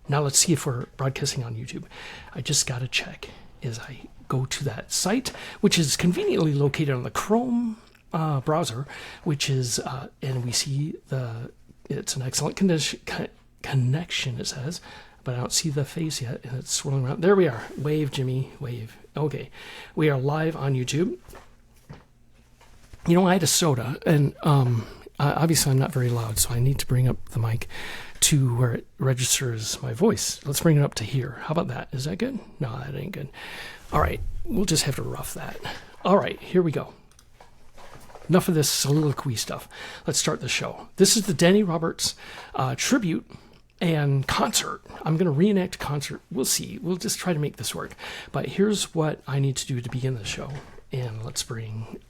Now let's see if we're broadcasting on YouTube. I just got to check as I go to that site, which is conveniently located on the Chrome browser, which is, and we see it's an excellent connection, it says, but I don't see the face yet, and it's swirling around. There we are. Wave, Jimmy, wave. Okay. We are live on YouTube. You know, I had a soda, and obviously I'm not very loud, so I need to bring up the mic to where it registers my voice. Let's bring it up to here. How about that? Is that good? No, that ain't good. All right. We'll just have to rough that. All right. Here we go. Enough of this soliloquy stuff. Let's start the show. This is the Danny Roberts tribute and concert. I'm going to reenact a concert. We'll see. We'll just try to make this work. But here's what I need to do to begin the show. And let's bring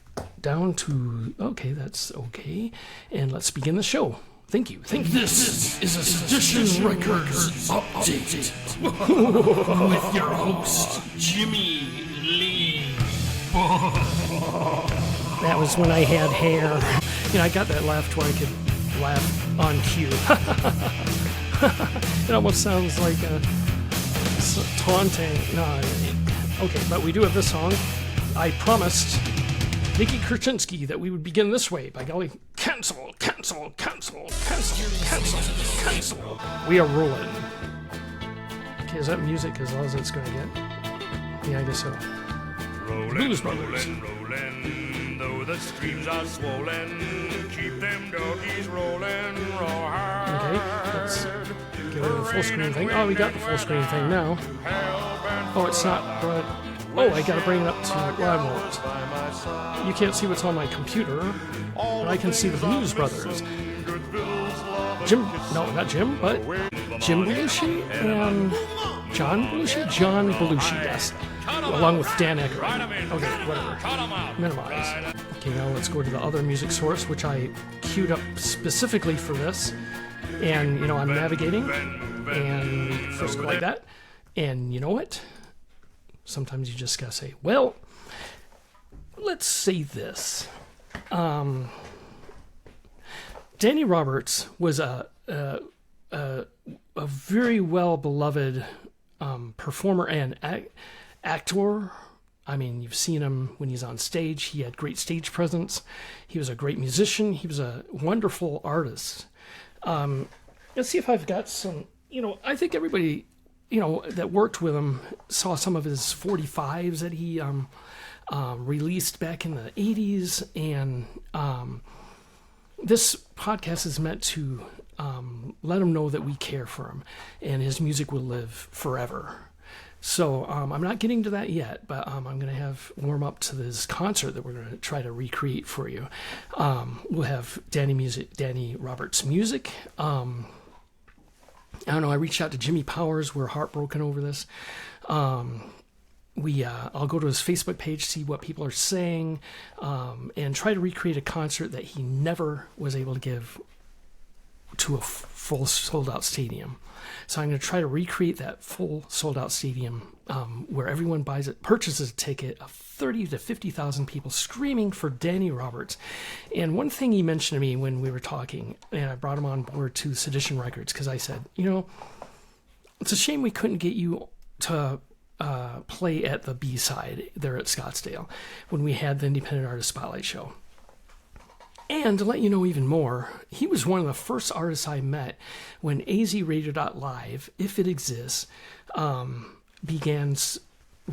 down to... Okay, that's okay. And let's begin the show. Thank you. This is a Sedition Records update with your host, Jimmy Lee. That was when I had hair. You know, I got that laugh where I could laugh on cue. It almost sounds like a taunting. No, okay, but we do have this song. I promised Nikki Krasinski that we would begin this way. By golly, cancel. We are rolling. Okay, is that music as loud as it's going to get? Yeah, I guess so. Blues Brothers. Rolling, though the streams are swollen, keep them doggies rolling, Okay, let's get rid of the full screen thing. Oh, we got the full screen thing now. Oh, it's not, but... Oh, I gotta bring it up to... Well, I won't. You can't see what's on my computer, but I can see the Blues Brothers. Jim... No, not Jim, but Jim Belushi and John Belushi? John Belushi, yes. Along with Dan Aykroyd. Okay, whatever. Minimize. Okay, now let's go to the other music source, which I queued up specifically for this. And, you know, I'm navigating, and first go like that. And you know what? Sometimes you just gotta say, well, let's say this. Danny Roberts was a very well-beloved performer and actor. I mean, you've seen him when he's on stage. He had great stage presence. He was a great musician. He was a wonderful artist. Let's see if I've got some, you know, I think everybody, you know, that worked with him saw some of his 45s that he released back in the 80s. And this podcast is meant to let him know that we care for him and his music will live forever. So I'm not getting to that yet, but I'm going to have warm up to this concert that we're going to try to recreate for you. We'll have Danny Roberts music. I don't know. I reached out to Jimmy Powers. We're heartbroken over this. I'll go to his Facebook page, see what people are saying, and try to recreate a concert that he never was able to give to a full sold-out stadium. So I'm going to try to recreate that full sold-out stadium where everyone purchases a ticket of 30 to 50,000 people screaming for Danny Roberts. And one thing he mentioned to me when we were talking, and I brought him on board to Sedition Records, because I said, you know, it's a shame we couldn't get you to play at the B-side there at Scottsdale when we had the Independent Artist Spotlight show. And to let you know even more, he was one of the first artists I met when azradio.live, if it exists, began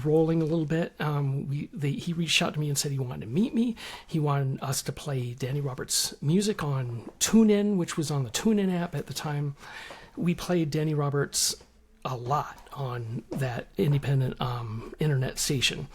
rolling a little bit. He reached out to me and said he wanted to meet me. He wanted us to play Danny Roberts' music on TuneIn, which was on the TuneIn app at the time. We played Danny Roberts a lot on that independent internet station.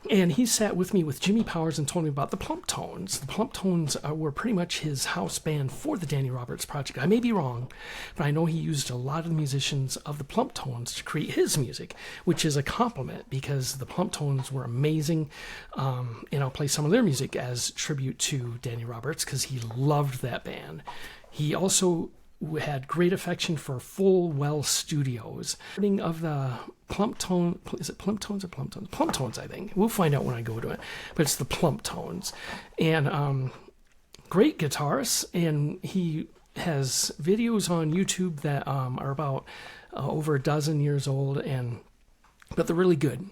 And he sat with me with Jimmy Powers and told me about the Plump Tones. The Plump Tones were pretty much his house band for the Danny Roberts project. I may be wrong, but I know he used a lot of the musicians of the Plump Tones to create his music, which is a compliment because the Plump Tones were amazing. And I'll play some of their music as tribute to Danny Roberts because he loved that band. He also had great affection for Full Well Studios. Of the Plump Tone, is it Plump Tones or Plump Tones? Plump Tones, I think. We'll find out when I go to it. But it's the Plump Tones. And great guitarist. And he has videos on YouTube that are about over a dozen years old, but they're really good.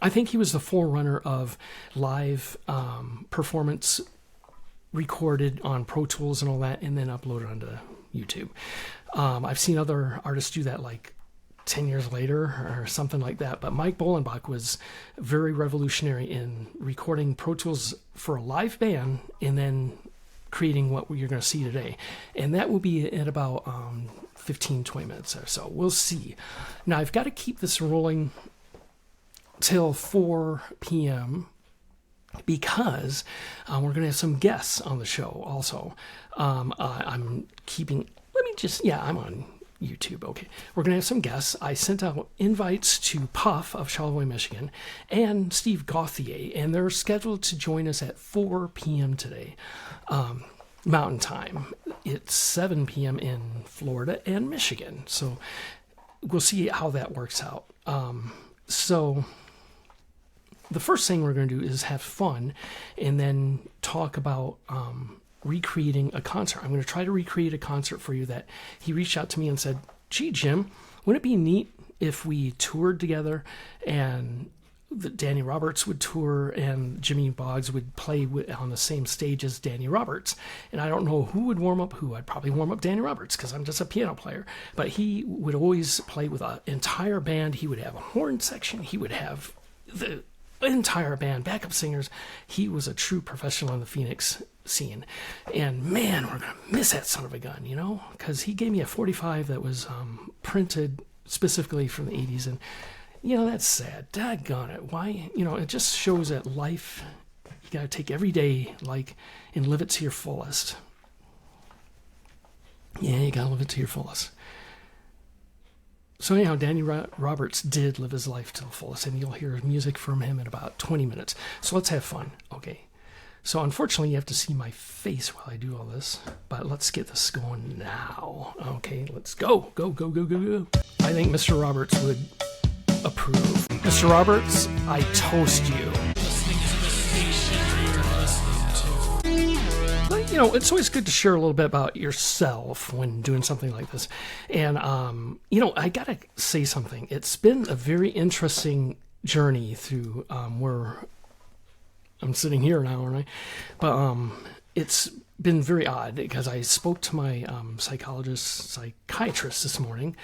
I think he was the forerunner of live performance recorded on Pro Tools and all that, and then uploaded onto YouTube. I've seen other artists do that like 10 years later or something like that, but Mike Bolenbach was very revolutionary in recording Pro Tools for a live band and then creating what you're going to see today. And that will be at about 15, 20 minutes or so. We'll see. Now, I've got to keep this rolling till 4 p.m. because we're going to have some guests on the show also. I'm on YouTube. Okay. We're going to have some guests. I sent out invites to Puff of Charlevoix, Michigan, and Steve Gauthier, and they're scheduled to join us at 4 p.m. today, Mountain Time. It's 7 p.m. in Florida and Michigan. So we'll see how that works out. So the first thing we're going to do is have fun and then talk about recreating a concert. I'm going to try to recreate a concert for you that he reached out to me and said, gee, Jim, wouldn't it be neat if we toured together and Danny Roberts would tour and Jimmy Boggs would play on the same stage as Danny Roberts? And I don't know who would warm up who. I'd probably warm up Danny Roberts because I'm just a piano player. But he would always play with an entire band. He would have a horn section. He would have the entire band, backup singers. He was a true professional in the Phoenix scene. And man, we're going to miss that son of a gun, because he gave me a 45 that was printed specifically from the 80s. And, that's sad. Daggone it. Why? It just shows that life, you got to take every day and live it to your fullest. Yeah, you got to live it to your fullest. So anyhow, Danny Roberts did live his life to the fullest, and you'll hear music from him in about 20 minutes. So let's have fun, okay? So unfortunately, you have to see my face while I do all this, but let's get this going now. Okay, let's go. Go, go, go, go, go. I think Mr. Roberts would approve. Mr. Roberts, I toast you. It's always good to share a little bit about yourself when doing something like this. And, I got to say something. It's been a very interesting journey through where I'm sitting here now, aren't I? But it's been very odd because I spoke to my psychiatrist this morning,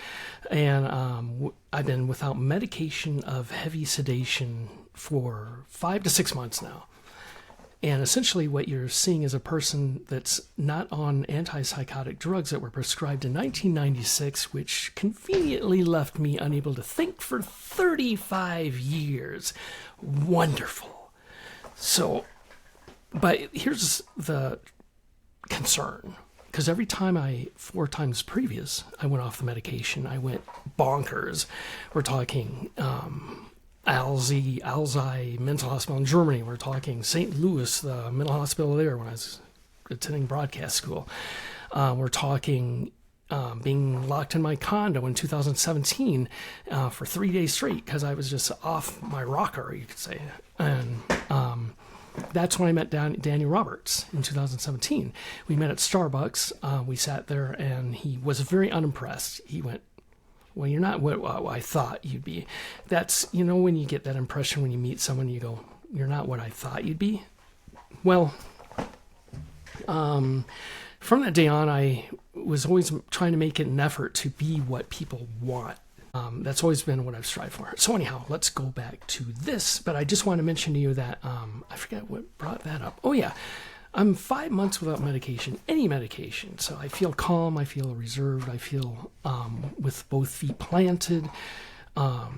and I've been without medication of heavy sedation for 5 to 6 months now. And essentially what you're seeing is a person that's not on antipsychotic drugs that were prescribed in 1996, which conveniently left me unable to think for 35 years. Wonderful. So, but here's the concern. Because every time 4 times previous, I went off the medication, I went bonkers. We're talking Alzey Mental Hospital in Germany. We're talking St. Louis, the mental hospital there when I was attending broadcast school. We're talking being locked in my condo in 2017 for 3 days straight because I was just off my rocker, you could say. And that's when I met Danny Roberts in 2017. We met at Starbucks. We sat there, and he was very unimpressed. He went, well, you're not what I thought you'd be. That's, when you get that impression when you meet someone, you go, you're not what I thought you'd be. Well, from that day on, I was always trying to make an effort to be what people want. That's always been what I've strived for. So anyhow, let's go back to this. But I just want to mention to you that, I forget what brought that up. Oh yeah. I'm 5 months without medication, any medication. So I feel calm, I feel reserved, I feel with both feet planted. I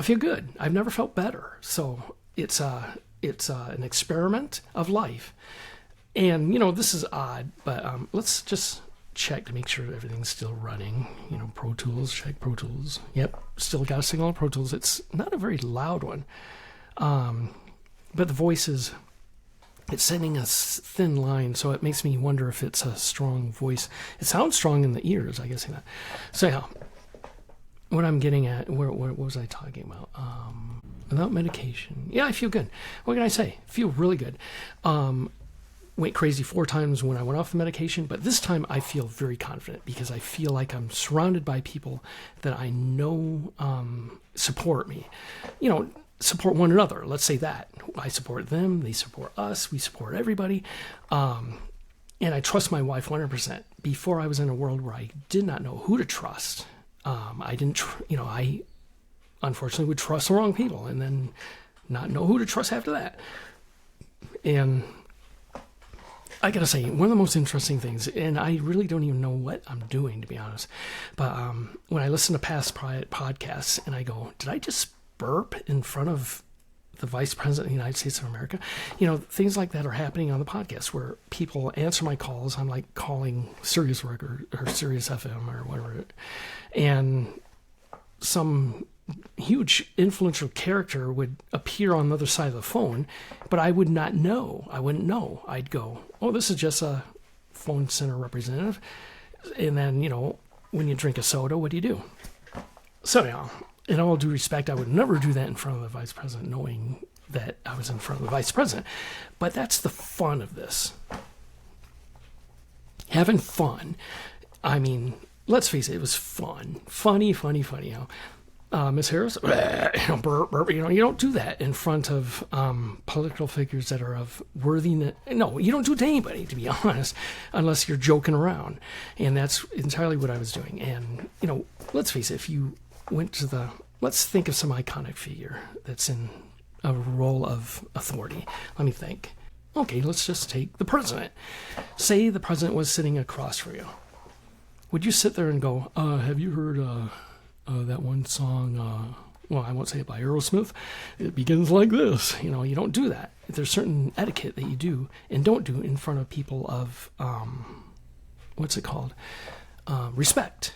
feel good. I've never felt better. So it's an experiment of life. And, this is odd, but let's just check to make sure everything's still running. Pro Tools, check Pro Tools. Yep, still got a signal on Pro Tools. It's not a very loud one. But the voice is... It's sending a thin line, so it makes me wonder if it's a strong voice. It sounds strong in the ears, I guess. So anyhow, what I'm getting at, what was I talking about? Without medication. Yeah, I feel good. What can I say? I feel really good. went crazy 4 times when I went off the medication, but this time I feel very confident because I feel like I'm surrounded by people that I know support me. Support one another. Let's say that. I support them, they support us, we support everybody. And I trust my wife 100%. Before I was in a world where I did not know who to trust. I didn't, I unfortunately would trust the wrong people and then not know who to trust after that. And I gotta say, one of the most interesting things, and I really don't even know what I'm doing, to be honest, but when I listen to past podcasts and I go, did I just burp in front of the Vice President of the United States of America? Things like that are happening on the podcast where people answer my calls. I'm like calling Sirius Record or Sirius FM or whatever. And some huge influential character would appear on the other side of the phone, but I would not know. I wouldn't know. I'd go, oh, this is just a phone center representative. And then, when you drink a soda, what do? So now, in all due respect, I would never do that in front of the vice president, knowing that I was in front of the vice president. But that's the fun of this. Having fun. I mean, let's face it was fun. Funny. Miss Harris, burp, burp. You don't do that in front of political figures that are of worthiness. No, you don't do it to anybody, to be honest, unless you're joking around. And that's entirely what I was doing. And, let's face it, if you went to let's think of some iconic figure that's in a role of authority. Let me think. Okay, let's just take the president. Say the president was sitting across from you. Would you sit there and go, have you heard that one song, well, I won't say it by Aerosmith. It begins like this. You don't do that. There's certain etiquette that you do and don't do in front of people of, what's it called? Respect.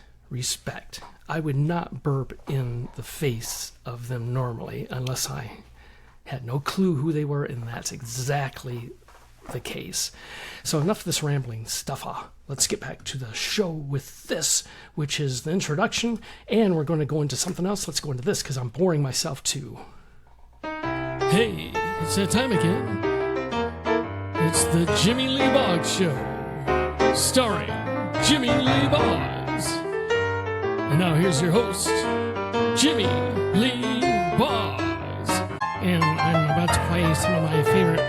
I would not burp in the face of them normally unless I had no clue who they were, and that's exactly the case. So enough of this rambling stuff. Let's get back to the show with this, which is the introduction, and we're going to go into something else. Let's go into this because I'm boring myself too. Hey, it's that time again. It's the Jimmy Lee Boggs Show, starring Jimmy Lee Boggs. And now here's your host, Jimmy Lee Boggs. And I'm about to play some of my favorite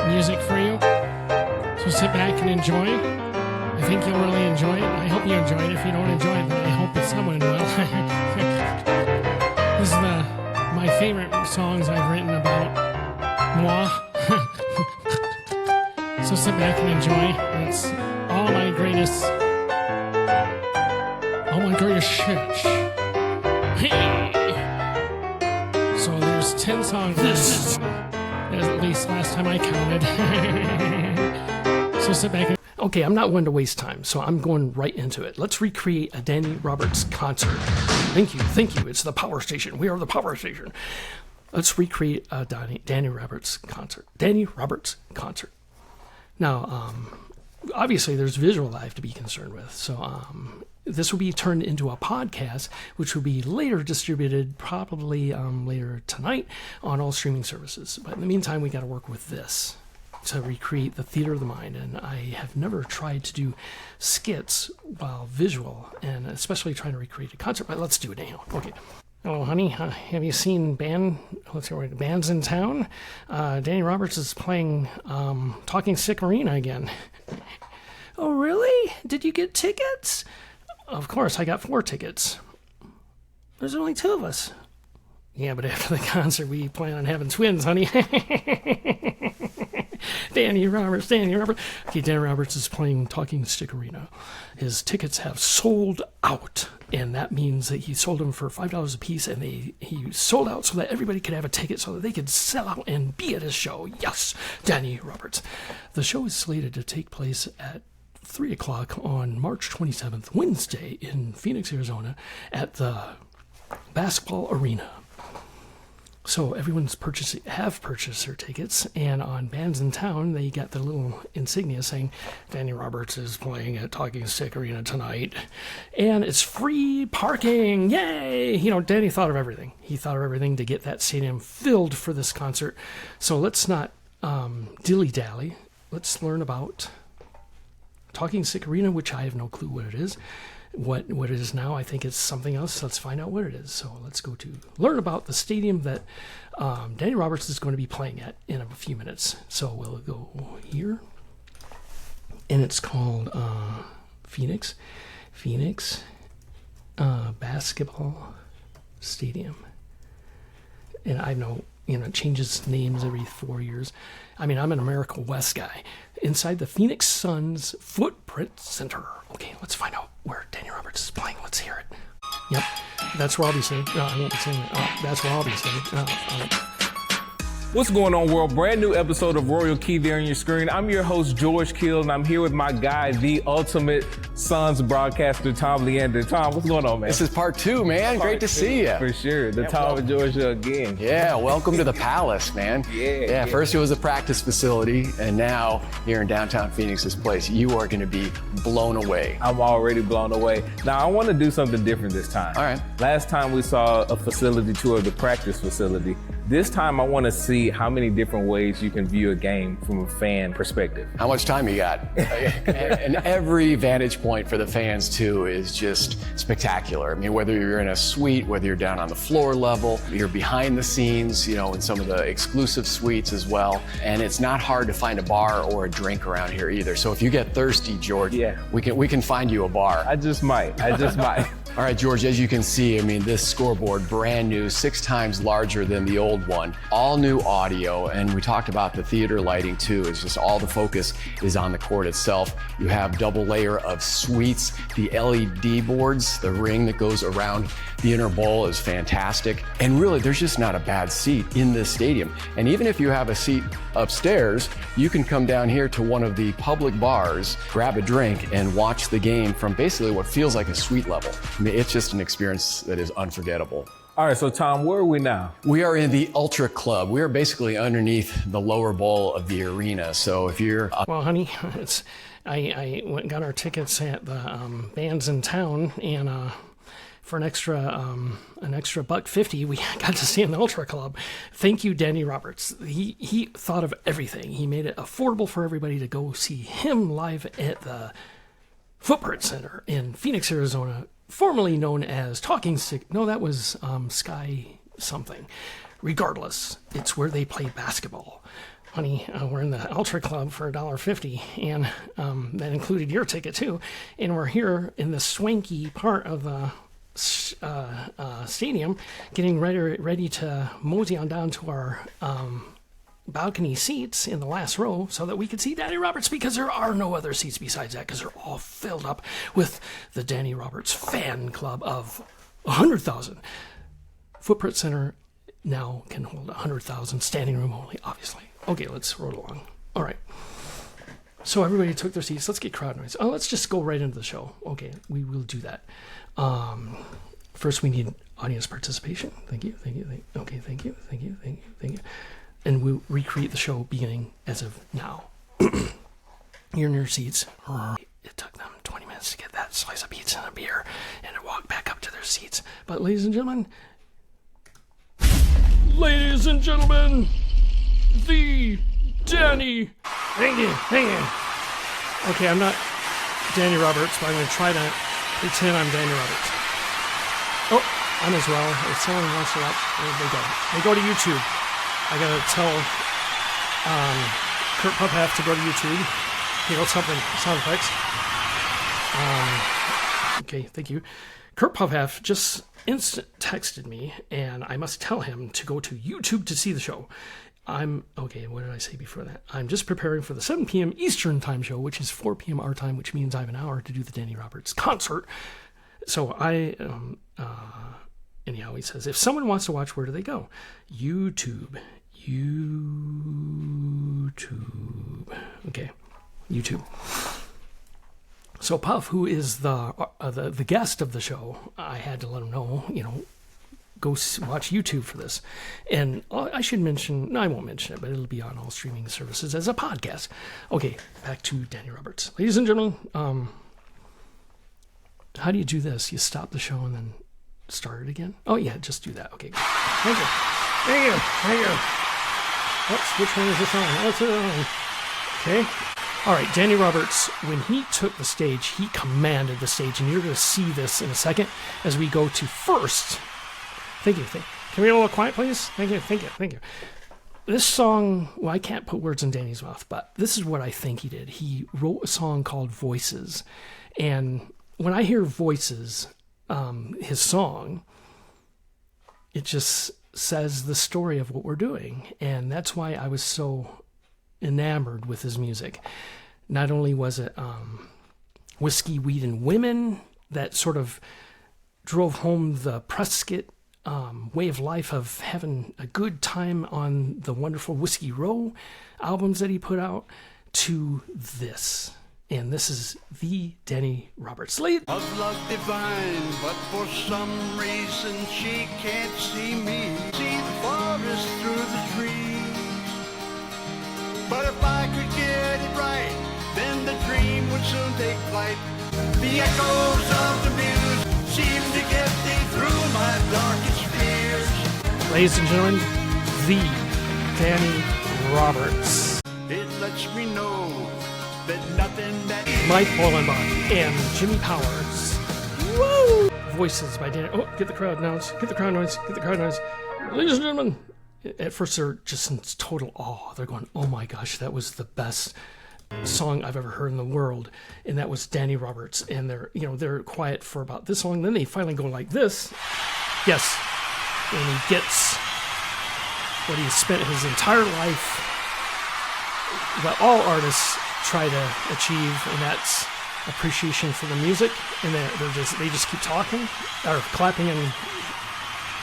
music for you. So sit back and enjoy. I think you'll really enjoy it. I hope you enjoy it. If you don't enjoy it, then I hope that someone will. This is my favorite songs I've written about moi. So sit back and enjoy. It's all my greatest shit. Hey! So there's 10 songs. This at least last time I counted. So sit back and... Okay, I'm not one to waste time, so I'm going right into it. Let's recreate a Danny Roberts concert. Thank you. It's the Power Station. We are the Power Station. Let's recreate a Danny Roberts concert. Now, obviously, there's visual I have to be concerned with. So this will be turned into a podcast, which will be later distributed, probably later tonight, on all streaming services. But in the meantime, we got to work with this to recreate the theater of the mind. And I have never tried to do skits while visual, and especially trying to recreate a concert. But let's do it anyhow. Okay. Oh, honey, have you seen Bands in Town? Danny Roberts is playing Talking Stick Arena again. Oh, really? Did you get tickets? Of course, I got 4 tickets. There's only 2 of us. Yeah, but after the concert, we plan on having twins, honey. Danny Roberts. Okay, Danny Roberts is playing Talking Stick Arena. His tickets have sold out, and that means that he sold them for $5 a piece, and he sold out so that everybody could have a ticket so that they could sell out and be at his show. Yes, Danny Roberts. The show is slated to take place at 3 o'clock on March 27th, Wednesday, in Phoenix, Arizona, at the basketball arena. So everyone's purchased their tickets, and on Bands in Town, they got the little insignia saying, Danny Roberts is playing at Talking Stick Arena tonight, and it's free parking, yay! Danny thought of everything. He thought of everything to get that stadium filled for this concert. So let's not dilly-dally. let's learn about Talking Stick Arena, which I have no clue what it is. What it is now, I think it's something else. Let's find out what it is. So let's go to learn about the stadium that Danny Roberts is going to be playing at in a few minutes. So we'll go here, and it's called Phoenix Basketball Stadium. And I know, it changes names every 4 years. I mean, I'm an America West guy. Inside the Phoenix Suns Footprint Center. Okay, let's find out where Danny Roberts is playing. Let's hear it. Yep, that's where I'll be singing. No, I won't be singing. That's where I'll be singing. What's going on, world? Brand new episode of Royal Key there on your screen. I'm your host, George Kill, and I'm here with my guy, the ultimate Suns broadcaster, Tom Leander. Tom, what's going on, man? This is part 2, man. Great to see you. For sure. The Tom of Georgia again. Yeah, welcome to the Palace, man. Yeah, first it was a practice facility, and now here in downtown Phoenix, this place, you are going to be blown away. I'm already blown away. Now, I want to do something different this time. All right. Last time we saw a facility tour of the practice facility. This time I want to see how many different ways you can view a game from a fan perspective. How much time you got? And every vantage point for the fans, too, is just spectacular. I mean, whether you're in a suite, whether you're down on the floor level, you're behind the scenes, in some of the exclusive suites as well. And it's not hard to find a bar or a drink around here either. So if you get thirsty, George, we can find you a bar. I just might. All right, George, as you can see, this scoreboard, brand new, 6 times larger than the old one. All new audio, and we talked about the theater lighting too. It's just all the focus is on the court itself. You have double layer of suites. The LED boards, the ring that goes around the inner bowl is fantastic. And really, there's just not a bad seat in this stadium. And even if you have a seat upstairs, you can come down here to one of the public bars, grab a drink, and watch the game from basically what feels like a suite level. It's just an experience that is unforgettable. All right, so Tom, where are we now? We are in the Ultra Club. We are basically underneath the lower bowl of the arena. So if you're... Well, honey, I went and got our tickets at the bands in town, and for an extra $1.50, we got to see in the Ultra Club. Thank you, Danny Roberts. He thought of everything. He made it affordable for everybody to go see him live at the Footprint Center in Phoenix, Arizona, formerly known as Talking Stick. No, that was Sky something. Regardless, it's where they play basketball. Honey, we're in the Ultra Club for $1.50, and that included your ticket too. And we're here in the swanky part of the stadium, getting ready to mosey on down to our balcony seats in the last row so that we could see Danny Roberts, because there are no other seats besides that, because they're all filled up with the Danny Roberts fan club of 100,000. Footprint Center now can hold 100,000, standing room only, obviously. Okay, let's roll along. All right. So everybody took their seats. Let's get crowd noise. Oh, let's just go right into the show. Okay, we will do that. First, we need audience participation. Thank you. Okay, thank you. And we'll recreate the show beginning as of now. You're in your seats. It took them 20 minutes to get that slice of pizza and a beer and to walk back up to their seats. But ladies and gentlemen, the Danny. Thank you. Okay, I'm not Danny Roberts, but I'm going to try to pretend I'm Danny Roberts. Oh, I'm as well. If someone wants to watch, they go to YouTube. I gotta tell Kurt Puphaft to go to YouTube. Okay, what's something? Sound effects. Okay, thank you. Kurt Puphaft just instant texted me, and I must tell him to go to YouTube to see the show. Okay, what did I say before that? I'm just preparing for the 7 p.m. Eastern time show, which is 4 p.m. our time, which means I have an hour to do the Danny Roberts concert. So anyhow, he says, if someone wants to watch, where do they go? YouTube. Okay, YouTube. So Puff, who is the guest of the show, I had to let him know, go watch YouTube for this. And I should mention, no, I won't mention it, but it'll be on all streaming services as a podcast. Okay, back to Danny Roberts. Ladies and gentlemen, how do you do this? You stop the show and then start it again? Oh, yeah, just do that. Okay, thank you. Oops, which one is this on? What's it on? Okay. All right, Danny Roberts, when he took the stage, he commanded the stage, and you're going to see this in a second as we go to first. Thank you. Can we get a little quiet, please? Thank you. This song, well, I can't put words in Danny's mouth, but this is what I think he did. He wrote a song called Voices, and when I hear Voices, his song, it just says the story of what we're doing, and that's why I was so enamored with his music. Not only was it Whiskey, Weed, and Women that sort of drove home the Prescott way of life of having a good time on the wonderful Whiskey Row albums that he put out, to this. And this is the Danny Roberts. Of love divine, but for some reason she can't see me. See the forest through the trees. But if I could get it right, then the dream would soon take flight. The echoes of the muse seem to get me through my darkest fears. Ladies and gentlemen, the Danny Roberts. It lets me know that nothing that Mike Bolenbach and Jimmy Powers. Woo! Voices by Danny. Oh, get the crowd noise. Get the crowd noise. Ladies and gentlemen. At first, they're just in total awe. They're going, oh my gosh, that was the best song I've ever heard in the world. And that was Danny Roberts. And they're quiet for about this long. Then they finally go like this. Yes. And he gets what he spent his entire life, what all artists try to achieve, and that's appreciation for the music. And they just keep talking, or clapping and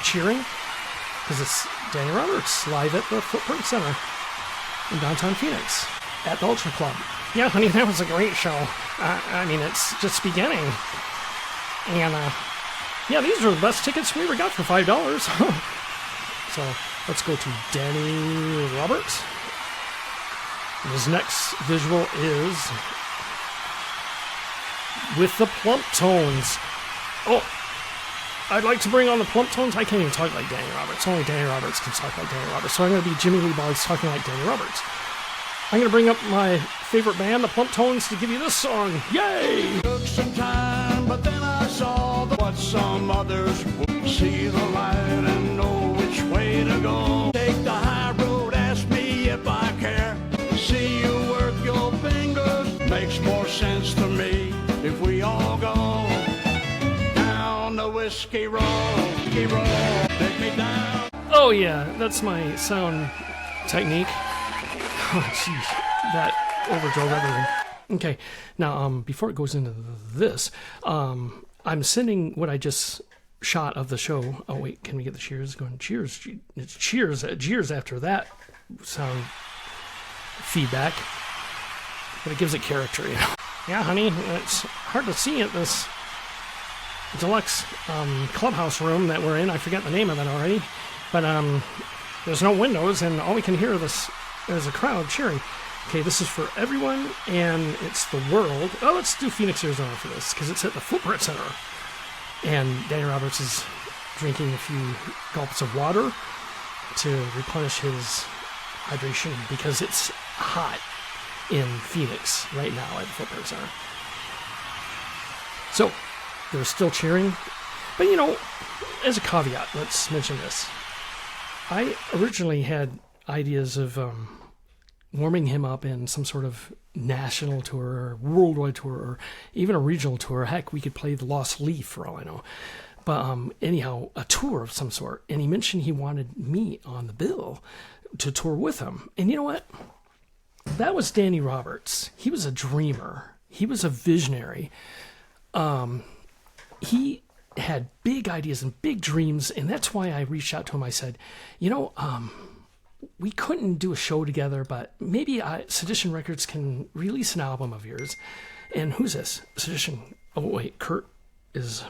cheering, because it's Danny Roberts live at the Footprint Center in downtown Phoenix at the Ultra Club. Yeah, honey, that was a great show. I mean, it's just beginning. And, yeah, these are the best tickets we ever got for $5. So, let's go to Danny Roberts. His next visual is with the Plump Tones. Oh, I'd like to bring on the Plump Tones. I can't even talk like Danny Roberts. Only Danny Roberts can talk like Danny Roberts. So I'm going to be Jimmy Lee Boggs talking like Danny Roberts. I'm going to bring up my favorite band, the Plump Tones, to give you this song. Yay! took some time, but then I saw what some others would see the light and know which way to go. Take the high road, ask me if I care. See you work your fingers, makes more sense to me if we all go down the Whiskey Road, take me down. Oh yeah, that's my sound technique. Oh jeez, that overdrove everything. Okay, now before it goes into this, I'm sending what I just shot of the show. Oh wait, can we get the cheers going? Cheers! It's cheers after that sound feedback, but it gives it character, you know. Yeah, honey, it's hard to see at this deluxe clubhouse room that we're in. I forget the name of it already, but there's no windows, and all we can hear is a crowd cheering. Okay, this is for everyone, and it's the world. Oh, let's do Phoenix, Arizona for this, because it's at the Footprint Center. And Danny Roberts is drinking a few gulps of water to replenish his hydration, because it's hot in Phoenix right now at the Footprint Center. So, they're still cheering. But, you know, as a caveat, let's mention this. I originally had ideas of warming him up in some sort of national tour or worldwide tour or even a regional tour. Heck, we could play the Lost Leaf for all I know. But anyhow, a tour of some sort. And he mentioned he wanted me on the bill to tour with him. And you know what? That was Danny Roberts. He was a dreamer. He was a visionary. He had big ideas and big dreams, and that's why I reached out to him. I said, you know, we couldn't do a show together, but maybe Sedition Records can release an album of yours. And who's this? Sedition. Oh, wait, Kurt is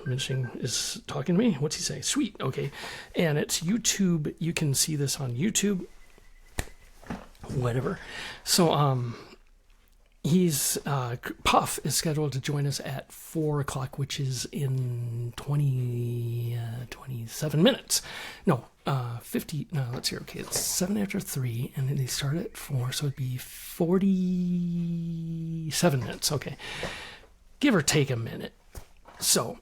talking to me. What's he say? Sweet. Okay. And it's YouTube. You can see this on YouTube. Whatever. So, he's, Puff is scheduled to join us at 4 o'clock, which is in 27 57 minutes. No, 50. No, let's see. Okay, it's 7 after 3, and then they start at 4, so it'd be 47 minutes. Okay, give or take a minute. So,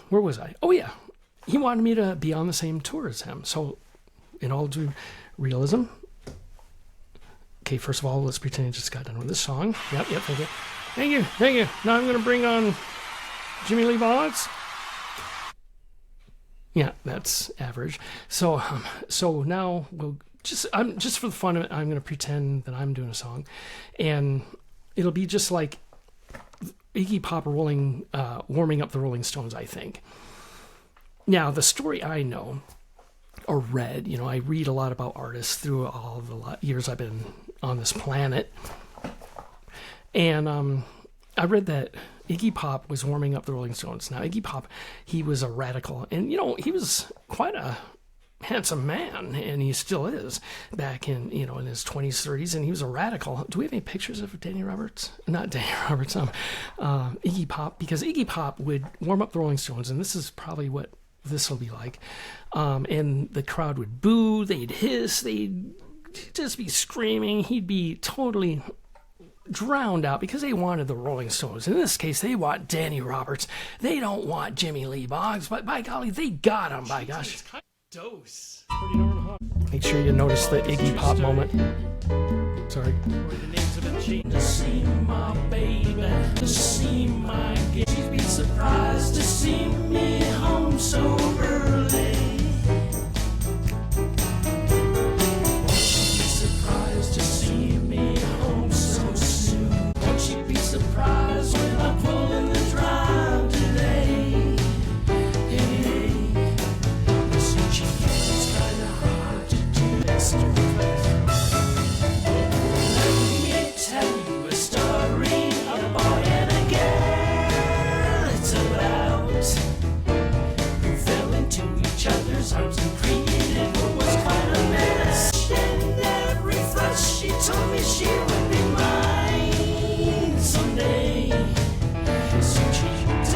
where was I? Oh yeah, he wanted me to be on the same tour as him. So, in all due realism. Okay, first of all, let's pretend I just got done with this song. Yep, thank you. Thank you. Now I'm going to bring on Jimmy Lee Boggs. Yeah, that's average. So now we'll just for the fun of it, I'm going to pretend that I'm doing a song, and it'll be just like Iggy Pop warming up the Rolling Stones, I think. Now, the story I know or read, I read a lot about artists through all the years I've been on this planet, and I read that Iggy Pop was warming up the Rolling Stones. Now, Iggy Pop, he was a radical, and he was quite a handsome man, and he still is, back in in his 20s, 30s, and he was a radical. Do we have any pictures of Danny Roberts? Not Danny Roberts, Iggy Pop, because Iggy Pop would warm up the Rolling Stones, and this is probably what this will be like. And the crowd would boo, they'd hiss, they'd just be screaming. He'd be totally drowned out because they wanted the Rolling Stones. In this case, they want Danny Roberts. They don't want Jimmy Lee Boggs, but by golly, they got him, by gosh. Dose. Make sure you notice the Iggy Pop moment. Sorry. To see my baby, to see my girl. She'd be surprised to see me home so early. She'd be surprised to see me home so soon. Won't she be surprised when I pull in the drive today? Hey, listen, it's kinda hard to do this. Tell you a story, a boy and a girl. It's about who fell into each other's arms and created what was quite a mess. And every flush she told me she would be mine someday. So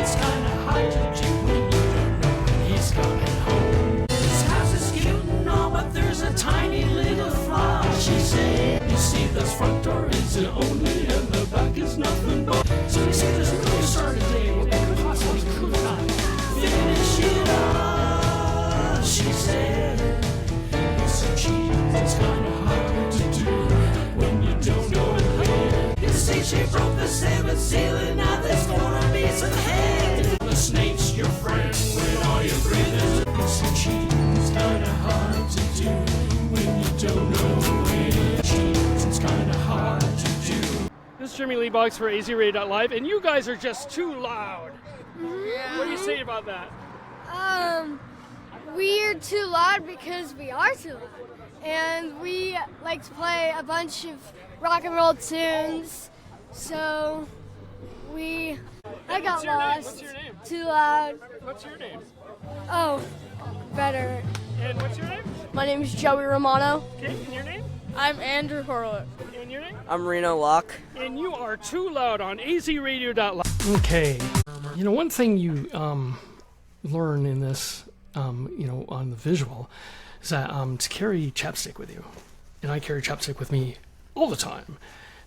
it's kinda hard to do when you don't know when he's coming home. This house is cute and all, but there's a tiny little flaw, she said. You see, this front door isn't only, and the back is nothing but. So you see, there's no start today. What could possibly could not finish it off, she said. So it's kinda hard to do when you don't know where. You see, she broke the seventh seal, and now there's gonna be some head. The snake's your friend when all your breathing. So it's kinda hard to do when you don't know where. It's kinda hard to do. This is Jimmy Lee Boggs for azradio.live, and you guys are just too loud. What do you say about that? We're too loud because we are too loud. And we like to play a bunch of rock and roll tunes. So I got lost. What's your name? Too loud. What's your name? Oh, better. And what's your name? My name is Joey Romano. Okay, and your name? I'm Andrew Horowitz. And your name? I'm Reno Locke. And you are too loud on azradio.live. Okay. One thing you learn in this, on the visual, is that to carry chapstick with you. And I carry chapstick with me all the time,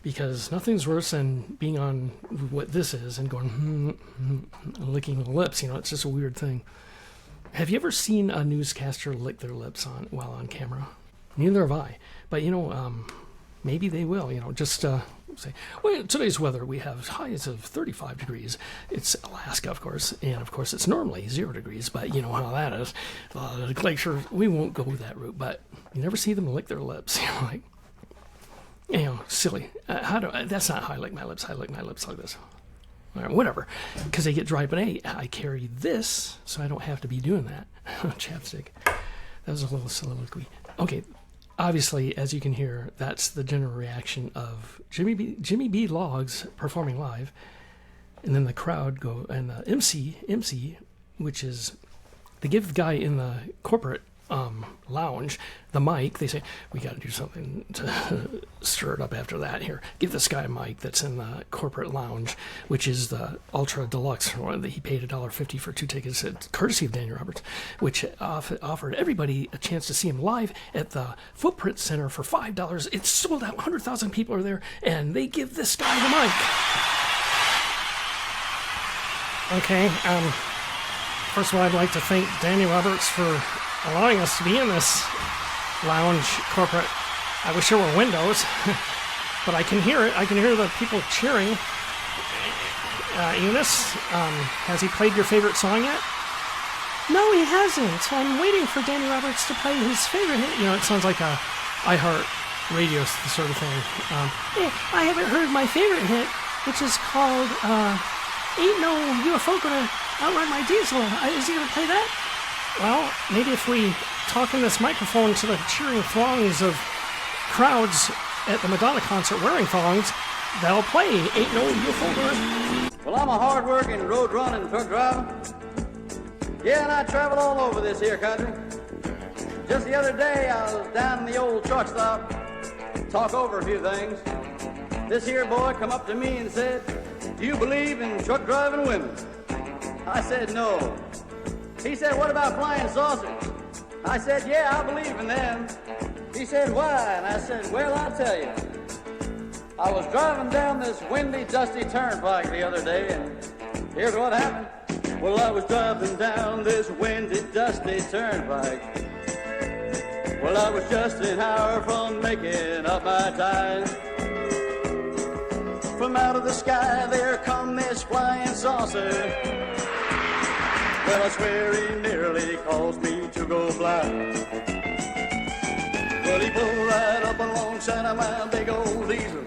because nothing's worse than being on what this is and going, licking the lips. It's just a weird thing. Have you ever seen a newscaster lick their lips while on camera? Neither have I. But, maybe they will, just say, well, today's weather, we have highs of 35 degrees. It's Alaska, of course, and of course it's normally 0 degrees, but you know how that is. The glacier, we won't go that route, but you never see them lick their lips. Silly. That's not how I lick my lips. I lick my lips like this. All right, whatever, because they get dry, but hey, I carry this, so I don't have to be doing that. Chapstick. That was a little soliloquy. Okay. Obviously, as you can hear, that's the general reaction of Jimmy B. Logs performing live, and then the crowd go, and the MC, which is they give the guy in the corporate lounge, the mic, they say, we got to do something to stir it up after that. Here, give this guy a mic that's in the corporate lounge, which is the ultra deluxe one that he paid $1.50 for 2 tickets, courtesy of Danny Roberts, which offered everybody a chance to see him live at the Footprint Center for $5. It's sold out. 100,000 people are there, and they give this guy the mic. Okay, first of all, I'd like to thank Danny Roberts for allowing us to be in this lounge corporate. I wish there were windows, but I can hear it. I can hear the people cheering. Eunice, has he played your favorite song yet? No, he hasn't. I'm waiting for Danny Roberts to play his favorite hit. You know, it sounds like a iHeart Radio sort of thing. I haven't heard my favorite hit, which is called Ain't No UFO Gonna Outrun My Diesel. Is he gonna play that? Well, maybe if we talk in this microphone to the cheering throngs of crowds at the Madonna concert wearing thongs, they'll play Ain't No UFO Gonna. Well, I'm a hard-working, road-running truck driver. Yeah, and I travel all over this here country. Just the other day, I was down in the old truck stop, talk over a few things. This here boy come up to me and said, "Do you believe in truck driving women?" I said, "No." He said, "What about flying saucers?" I said, "Yeah, I believe in them." He said, "Why?" And I said, "Well, I'll tell you. I was driving down this windy, dusty turnpike the other day, and here's what happened. Well, I was driving down this windy, dusty turnpike. Well, I was just an hour from making up my time. From out of the sky, there come this flying saucer. Well, I swear he nearly caused me to go blind. Well, he pulled right up alongside of my big old diesel.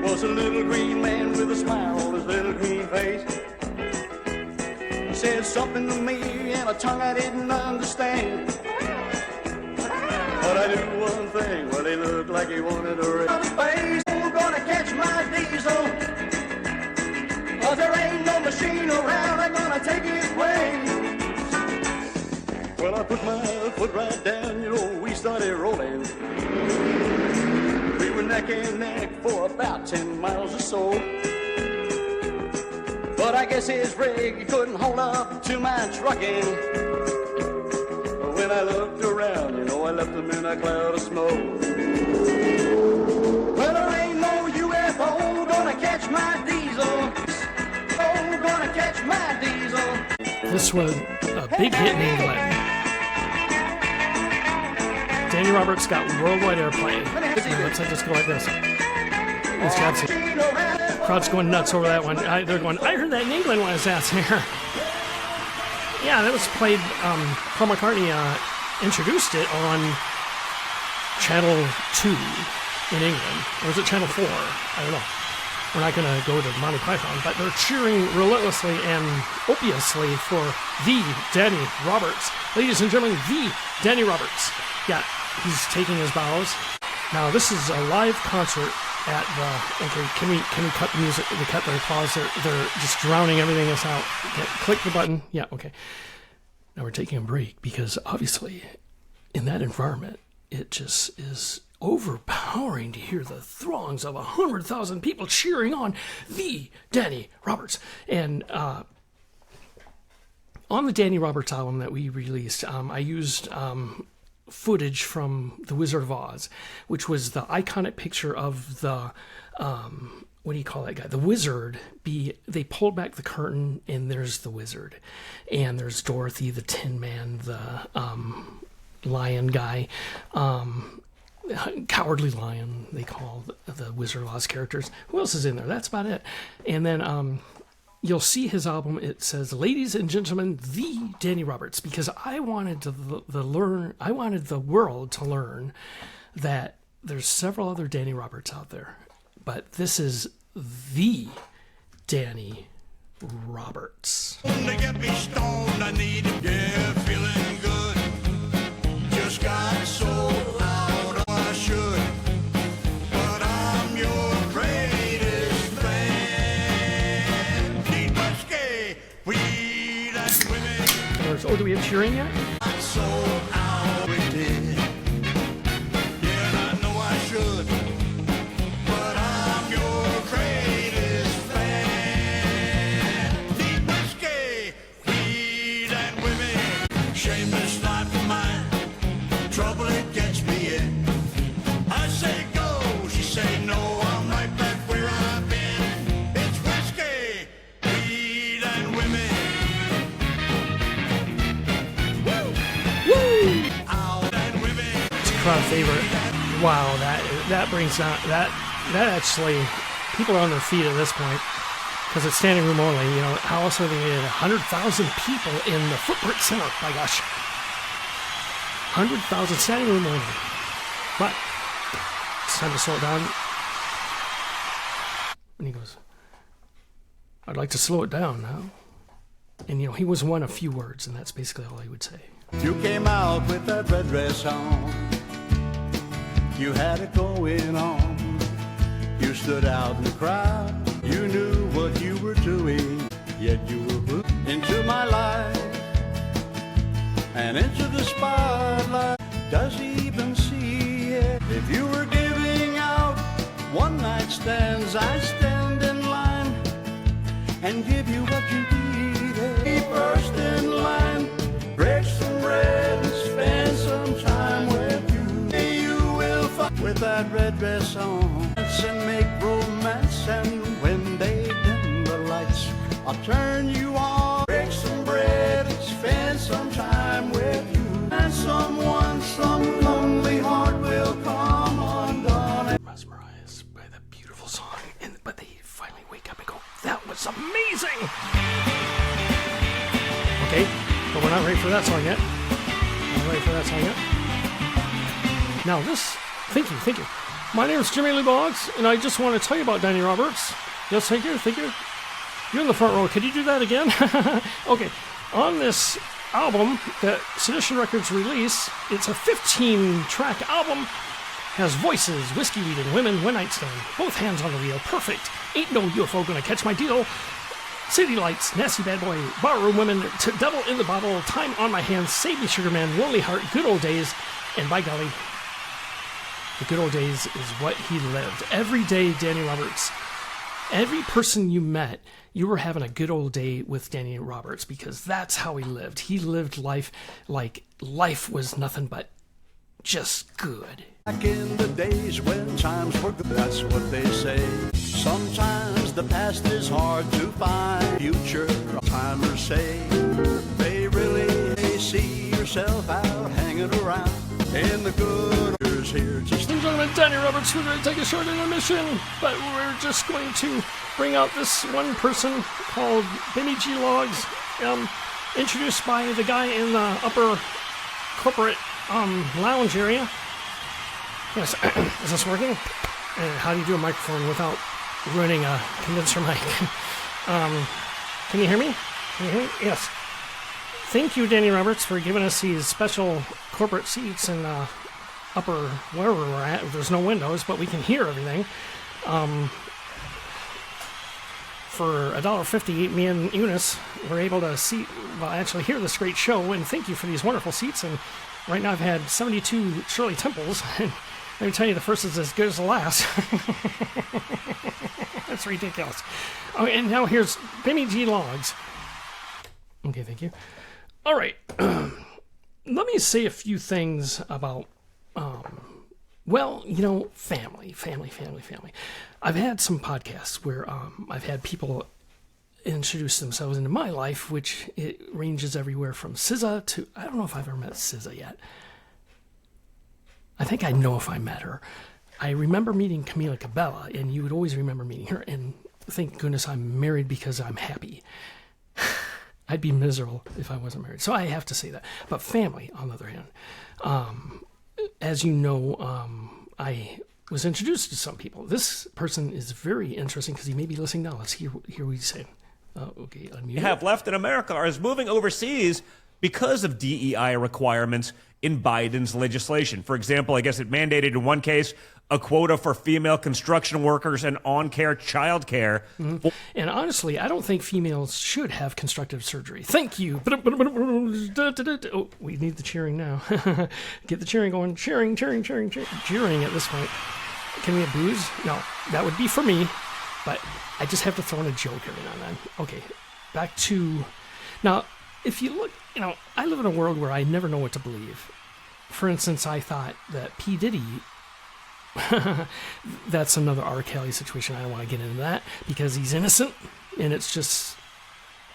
Was a little green man with a smile on his little green face. He said something to me in a tongue I didn't understand. But I knew one thing, well, he looked like he wanted to race. Space, who's gonna catch my diesel? 'Cause there ain't no machine around that's gonna take his place. Well, I put my foot right down, you know, we started rolling. We were neck and neck for about 10 miles or so. But I guess his rig couldn't hold up to my trucking. But when I looked around, you know, I left him in a cloud of smoke. Well, there ain't no UFO gonna catch my diesel. Oh, gonna catch my diesel. This was a big hit in England. Danny Roberts got worldwide airplay. Let's just go like this. Let's grab some. Crowd's going nuts over that one. They're going, I heard that in England when I was out there. Yeah, that was played. Paul McCartney introduced it on Channel 2 in England. Or was it Channel 4? I don't know. We're not going to go to Monty Python, but they're cheering relentlessly and opiously for the Danny Roberts. Ladies and gentlemen, the Danny Roberts. Yeah, he's taking his bows. Now, this is a live concert at the... Okay, can we cut the music? We cut the applause. They're just drowning everything else out. Okay, click the button. Yeah, okay. Now we're taking a break because obviously in that environment, it just is overpowering to hear the throngs of 100,000 people cheering on the Danny Roberts. And on the Danny Roberts album that we released, I used footage from The Wizard of Oz, which was the iconic picture of the what do you call that guy? The wizard. They pulled back the curtain and there's the wizard, and there's Dorothy, the Tin Man, the lion guy. Cowardly Lion, they call the Wizard of Oz characters. Who else is in there? That's about it. And then you'll see his album. It says, "Ladies and gentlemen, the Danny Roberts," because I wanted I wanted the world to learn that there's several other Danny Roberts out there, but this is the Danny Roberts. To get me stoned, I need it. Yeah, feeling good. Just got so loud, I should. But I'm your greatest fan. Need whiskey, weed, and women. Roberts. Oh, do we have cheering yet? So out we did. Yeah, and I know I should, but I'm your greatest fan. Deep whiskey, weed and women, shameless life of mine. Trouble it gets me in. I say go, she say no. I'm right back where I've been. It's whiskey, weed and women. Out and women. It's a crowd favorite. Wow, that brings down that actually, people are on their feet at this point because it's standing room only. You know, how else are they going to get 100,000 people in the Footprint Center? My gosh, 100,000 standing room only. But it's time to slow it down. And he goes, "I'd like to slow it down now." And you know, he was one of few words, and that's basically all he would say. You came out with that red dress on. You had it going on. You stood out in the crowd. You knew what you were doing. Yet you were hooked into my life and into the spotlight. Does he even see it? If you were giving out one night stands, I stand in line and give you what you needed. Be first in line, break some bread and spend some time with you. You will fight with that red dress on and make romance, and when they dim the lights, I'll turn you on. Break some bread and spend some time with you, and someone, some lonely heart will come undone. Mesmerized by the beautiful song, but they finally wake up and go, "That was amazing!" Okay, but we're not ready for that song yet. Now this, thank you. My name is Jimmy Lee Boggs, and I just want to tell you about Danny Roberts. Yes, thank you. You're in the front row. Could you do that again? Okay, on this album that Sedition Records release, it's a 15-track album. Has voices, whiskey weed and women, one night stand, both hands on the wheel, perfect, ain't no UFO gonna catch my deal, city lights, nasty bad boy, barroom women, devil in the bottle, time on my hands, save me sugar man, lonely heart, good old days, and by golly, the good old days is what he lived. Every day, Danny Roberts, every person you met, you were having a good old day with Danny Roberts because that's how he lived. He lived life like life was nothing but just good. Back in the days when times were good, that's what they say. Sometimes the past is hard to find. Future timers say they really see yourself out hanging around in the good years here. Just Ladies and gentlemen, Danny Roberts, we're going to take a short intermission, but we're just going to bring out this one person called Benny G. Logs, introduced by the guy in the upper corporate lounge area. Yes, is this working? How do you do a microphone without ruining a condenser mic? Can you hear me? Yes. Thank you, Danny Roberts, for giving us these special corporate seats in upper wherever we're at. There's no windows, but we can hear everything. For $1.50, me and Eunice were able to actually hear this great show, and thank you for these wonderful seats. And right now I've had 72 Shirley Temples, and let me tell you, the first is as good as the last. That's ridiculous. Oh, and now here's Benny G. Logs. Okay, thank you. All right. Let me say a few things about, family. I've had some podcasts where I've had people introduce themselves into my life, which it ranges everywhere from SZA to, I don't know if I've ever met SZA yet. I think I know if I met her. I remember meeting Camila Cabella, and you would always remember meeting her, and thank goodness I'm married because I'm happy. I'd be miserable if I wasn't married. So I have to say that. But family, on the other hand, as you know, I was introduced to some people. This person is very interesting because he may be listening now. Let's hear what he's saying. Okay, unmute. Have left in America or is moving overseas because of DEI requirements in Biden's legislation. For example, I guess it mandated in one case a quota for female construction workers and on-care child care. Mm-hmm. And honestly, I don't think females should have constructive surgery. Thank you. Oh, we need the cheering now. Get the cheering going. Cheering at this point. Can we have booze? No, that would be for me. But I just have to throw in a joke every now and then. Okay, back to... Now, if you look, I live in a world where I never know what to believe. For instance, I thought that P. Diddy... That's another R. Kelly situation. I don't want to get into that because he's innocent, and it's just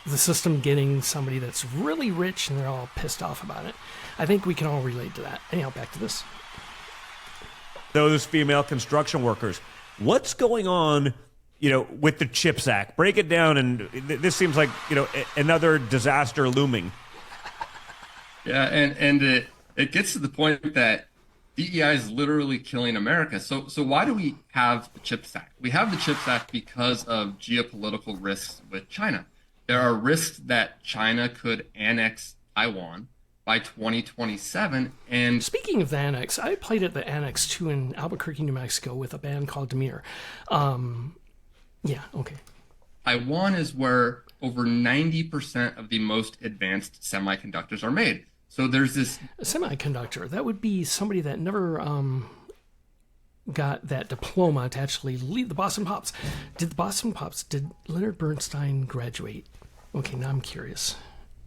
the system getting somebody that's really rich and they're all pissed off about it. I think we can all relate to that. Anyhow, back to this. Those female construction workers. What's going on, with the CHIPS Act? Break it down, and this seems like, another disaster looming. Yeah, and it gets to the point that DEI is literally killing America. So why do we have the CHIPS Act? We have the CHIPS Act because of geopolitical risks with China. There are risks that China could annex Taiwan by 2027. And speaking of the annex, I played at the Annex 2 in Albuquerque, New Mexico with a band called Demir. Yeah, okay. Taiwan is where over 90% of the most advanced semiconductors are made. So there's this... A semiconductor, that would be somebody that never got that diploma to actually lead the Boston Pops. Did Leonard Bernstein graduate? Okay, now I'm curious.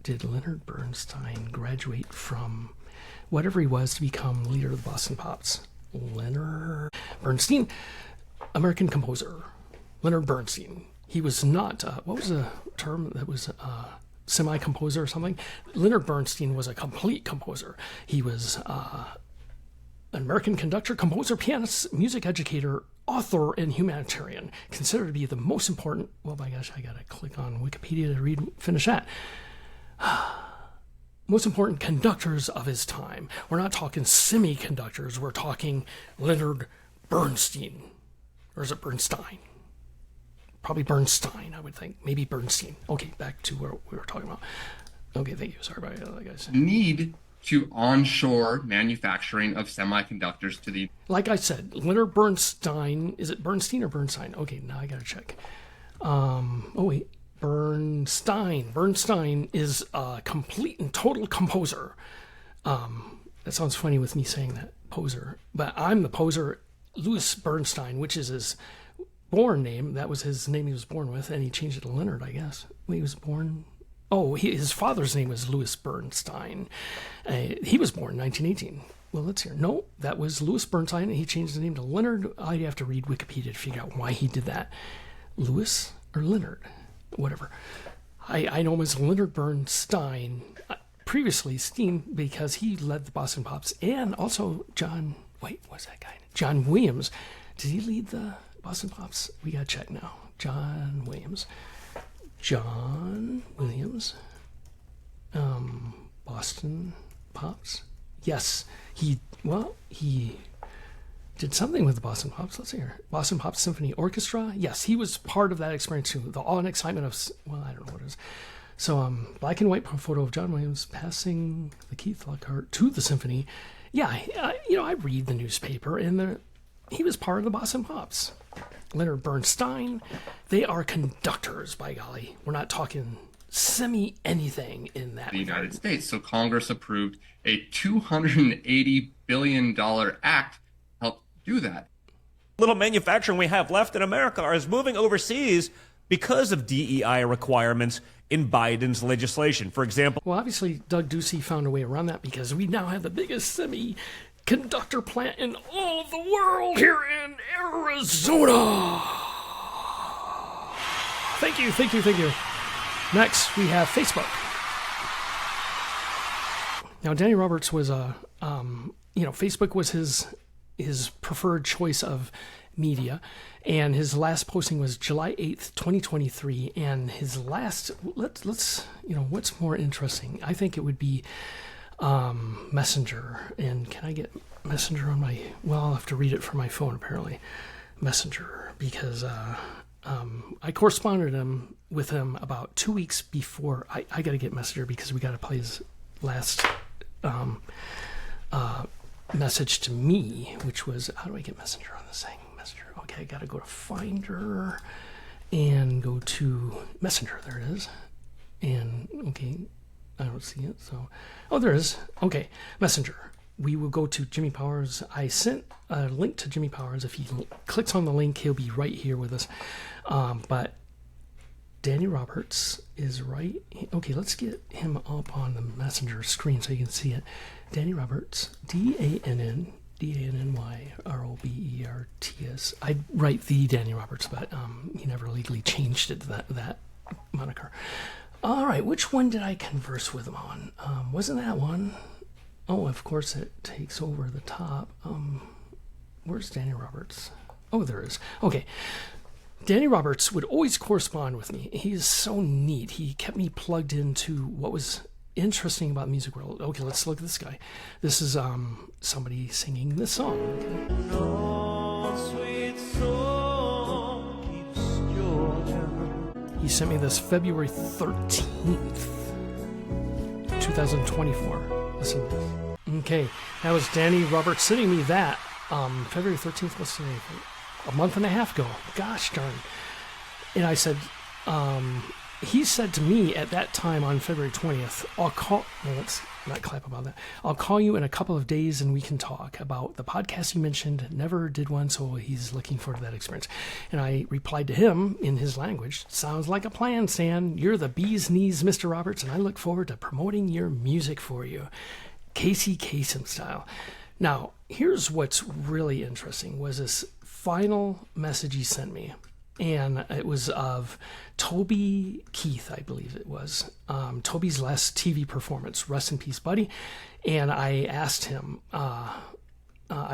Did Leonard Bernstein graduate from whatever he was to become leader of the Boston Pops? Leonard Bernstein, American composer. Leonard Bernstein. He was not, what was the term that was... semi-composer or something. Leonard Bernstein was a complete composer. He was an American conductor, composer, pianist, music educator, author, and humanitarian. Considered to be the most important... Well, my gosh, I gotta click on Wikipedia to finish that. Most important conductors of his time. We're not talking semiconductors. We're talking Leonard Bernstein. Or is it Bernstein? Probably Bernstein, I would think. Maybe Bernstein. Okay, back to where we were talking about. Okay, thank you. Sorry about that, guys. Need to onshore manufacturing of semiconductors to the... Like I said, Leonard Bernstein. Is it Bernstein or Bernstein? Okay, now I gotta check. Bernstein. Bernstein is a complete and total composer. That sounds funny with me saying that, poser. But I'm the poser, Louis Bernstein, which is his... born name. That was his name he was born with, and he changed it to Leonard, I guess, when he was born. His father's name was Louis Bernstein. He was born in 1918. Well, let's hear. No, that was Louis Bernstein, and he changed his name to Leonard. I'd have to read Wikipedia to figure out why he did that. Louis or Leonard, whatever. I know him as Leonard Bernstein. Previously, Steen, because he led the Boston Pops, and also John Williams. Did he lead the Boston Pops? We gotta check now. John Williams. Boston Pops. Yes, he did something with the Boston Pops. Let's see here. Boston Pops Symphony Orchestra. Yes, he was part of that experience too. The awe and excitement of, I don't know what it is. So, black and white photo of John Williams passing the Keith Lockhart to the symphony. Yeah, I read the newspaper, and he was part of the Boston Pops. Leonard Bernstein, they are conductors, by golly. We're not talking semi-anything in that. The United States. So Congress approved a $280 billion act to help do that. Little manufacturing we have left in America is moving overseas because of DEI requirements in Biden's legislation. For example... Well, obviously, Doug Ducey found a way around that because we now have the biggest semiconductor plant in all of the world here in Arizona. Thank you. Next, we have Facebook. Now, Danny Roberts was Facebook was his preferred choice of media, and his last posting was July 8th, 2023, and his last, let's what's more interesting? I think it would be Messenger. And can I get Messenger on my... Well, I'll have to read it from my phone, apparently. Messenger, because I corresponded with him about 2 weeks before. I got to get Messenger because we got to play his last message to me, which was, how do I get Messenger on this thing? Messenger. Okay, I got to go to Finder and go to Messenger. There it is. And, okay, I don't see it. So, oh, there it is. Okay, Messenger. We will go to Jimmy Powers. I sent a link to Jimmy Powers. If he clicks on the link, he'll be right here with us. But Danny Roberts is right. Okay, let's get him up on the Messenger screen so you can see it. Danny Roberts, DANNYROBERTS. I write the Danny Roberts, but he never legally changed it to that moniker. All right, which one did I converse with him on? Wasn't that one? Oh, of course it takes over the top. Where's Danny Roberts? Oh, there it is. Okay. Danny Roberts would always correspond with me. He's so neat. He kept me plugged into what was interesting about the music world. Okay, let's look at this guy. This is somebody singing this song. Okay. No sweet soul keeps Georgia. He sent me this February 13th, 2024. Listen to this. Okay, that was Danny Roberts sending me that February 13th, let's say, a month and a half ago. Gosh darn. And I said, he said to me at that time on February 20th, let's not clap about that. I'll call you in a couple of days and we can talk about the podcast you mentioned. Never did one, so he's looking forward to that experience. And I replied to him in his language, sounds like a plan, Stan. You're the bee's knees, Mr. Roberts, and I look forward to promoting your music for you. Casey Kasem style. Now, here's what's really interesting was this final message he sent me. And it was of Toby Keith, I believe it was. Toby's last TV performance. Rest in peace, buddy. And I asked him, I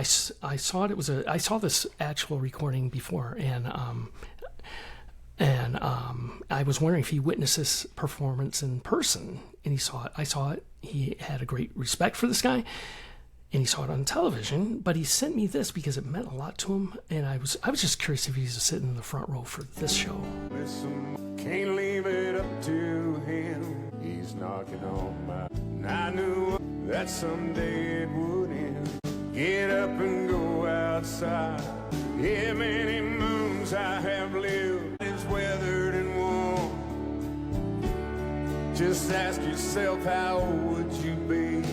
saw it. I saw this actual recording before, and I was wondering if he witnessed this performance in person. And he saw it. I saw it. He had a great respect for this guy. And he saw it on television, but he sent me this because it meant a lot to him, and I was just curious if he was sitting in the front row for this show. Listen, can't leave it up to him. He's knocking on my. And I knew that someday it would end. Get up and go outside. Yeah, many moons I have lived. It's weathered and warm. Just ask yourself, how old would you be?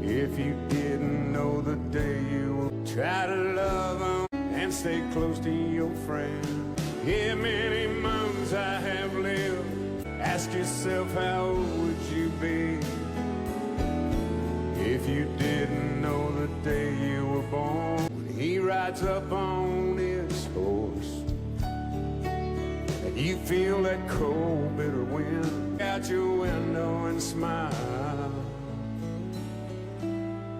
If you didn't know the day you will try to love them and stay close to your friend. Yeah, many moons I have lived. Ask yourself, how old would you be? If you didn't know the day you were born. When he rides up on his horse and you feel that cold, bitter wind out your window and smile.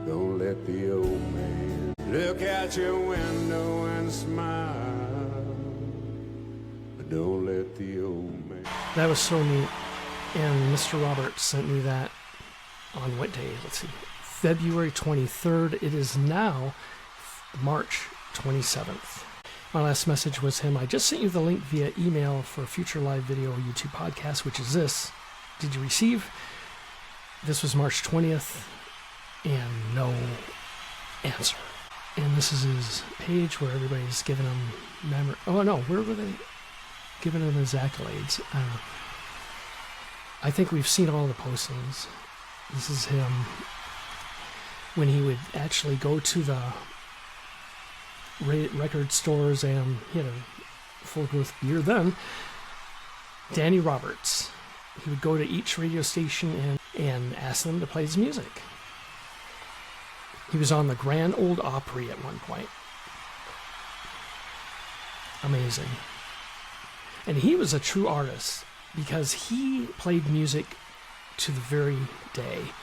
Don't let the old man look out your window and smile. But don't let the old man. That was so neat. And Mr. Roberts sent me that on what day? Let's see. February 23rd. It is now March 27th. My last message was him. I just sent you the link via email for a future live video YouTube podcast, which is this. Did you receive? This was March 20th. And no answer. And this is his page where everybody's giving him memory. Oh no, where were they giving him his accolades? I don't know. I think we've seen all the postings. This is him when he would actually go to the record stores, and he had a full growth beard then. Danny Roberts. He would go to each radio station and ask them to play his music. He was on the Grand Ole Opry at one point. Amazing. And he was a true artist because he played music to the very day.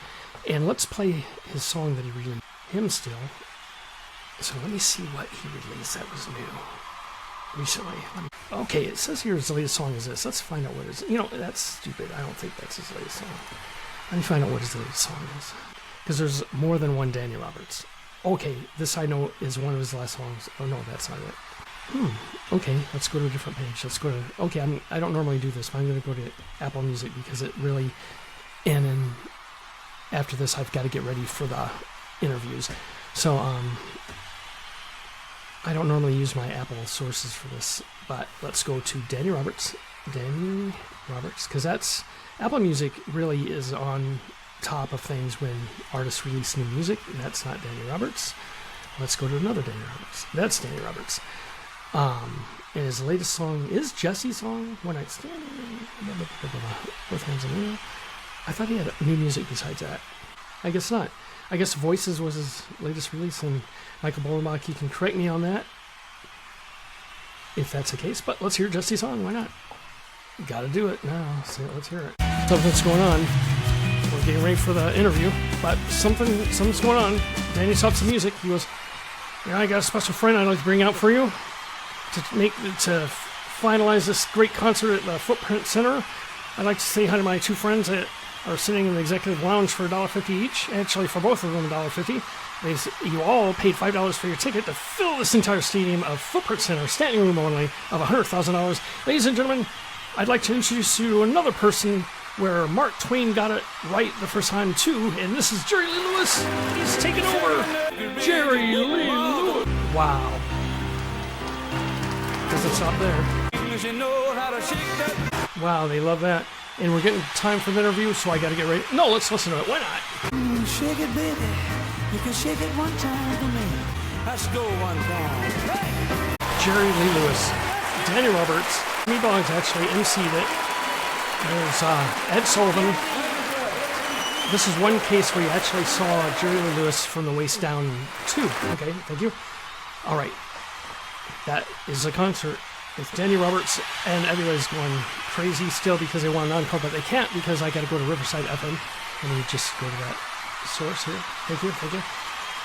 And let's play his song that he released. Him still. So let me see what he released that was new recently. Okay, it says here his latest song is this. Let's find out what it is. You know, that's stupid. I don't think that's his latest song. Let me find out what his latest song is. Because there's more than one Danny Roberts. Okay, this I know is one of his last songs. Oh no, that's not it. Okay, let's go to a different page. Let's go to. Okay, I don't normally do this, but I'm going to go to Apple Music because it really and then after this, I've got to get ready for the interviews. So I don't normally use my Apple sources for this, but let's go to Danny Roberts. Danny Roberts, because that's Apple Music really is on top of things when artists release new music, and that's not Danny Roberts. Let's go to another Danny Roberts. That's Danny Roberts. And his latest song is Jesse's song, One Night Stand. Both hands in the air. I thought he had new music besides that. I guess not. I guess Voices was his latest release, and Michael Bolenbach, you can correct me on that if that's the case. But let's hear Jesse's song. Why not? Gotta do it now. So let's hear it. Something's going on. We're getting ready for the interview, but something's going on. Danny stops the music. He goes, I got a special friend I'd like to bring out for you to finalize this great concert at the Footprint Center. I'd like to say hi to my two friends that are sitting in the executive lounge for $1.50 each. Actually, for both of them, $1.50. You all paid $5 for your ticket to fill this entire stadium of Footprint Center, standing room only, of $100,000. Ladies and gentlemen, I'd like to introduce you to another person where Mark Twain got it right the first time too, and this is Jerry Lee Lewis. He's taking over. Jerry Lee Lewis. Wow. Doesn't stop there. Wow, they love that. And we're getting time for the interview, so I got to get ready. No, let's listen to it. Why not? Shake it, baby. You can shake it one time for me. Let's go one time. Hey! Jerry Lee Lewis. Danny Roberts. Me Boggs actually emceed it. There's Ed Sullivan. This is one case where you actually saw Jerry Lee Lewis from the waist down too. Okay, thank you. All right. That is a concert with Danny Roberts, and everybody's going crazy still because they want an encore, but they can't because I got to go to Riverside FM. Let me just go to that source here. Thank you.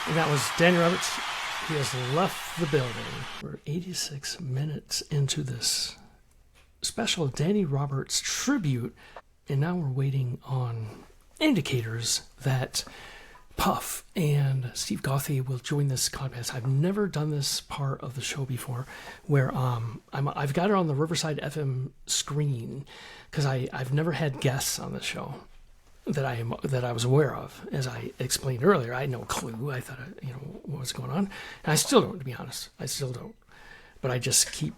And that was Danny Roberts. He has left the building. We're 86 minutes into this special Danny Roberts tribute, and now we're waiting on indicators that Puff and Steve Gothy will join this contest. I've never done this part of the show before, where I've got it on the Riverside FM screen because I've never had guests on the show that I was aware of. As I explained earlier, I had no clue. I thought what was going on, and I still don't, to be honest. I still don't, but I just keep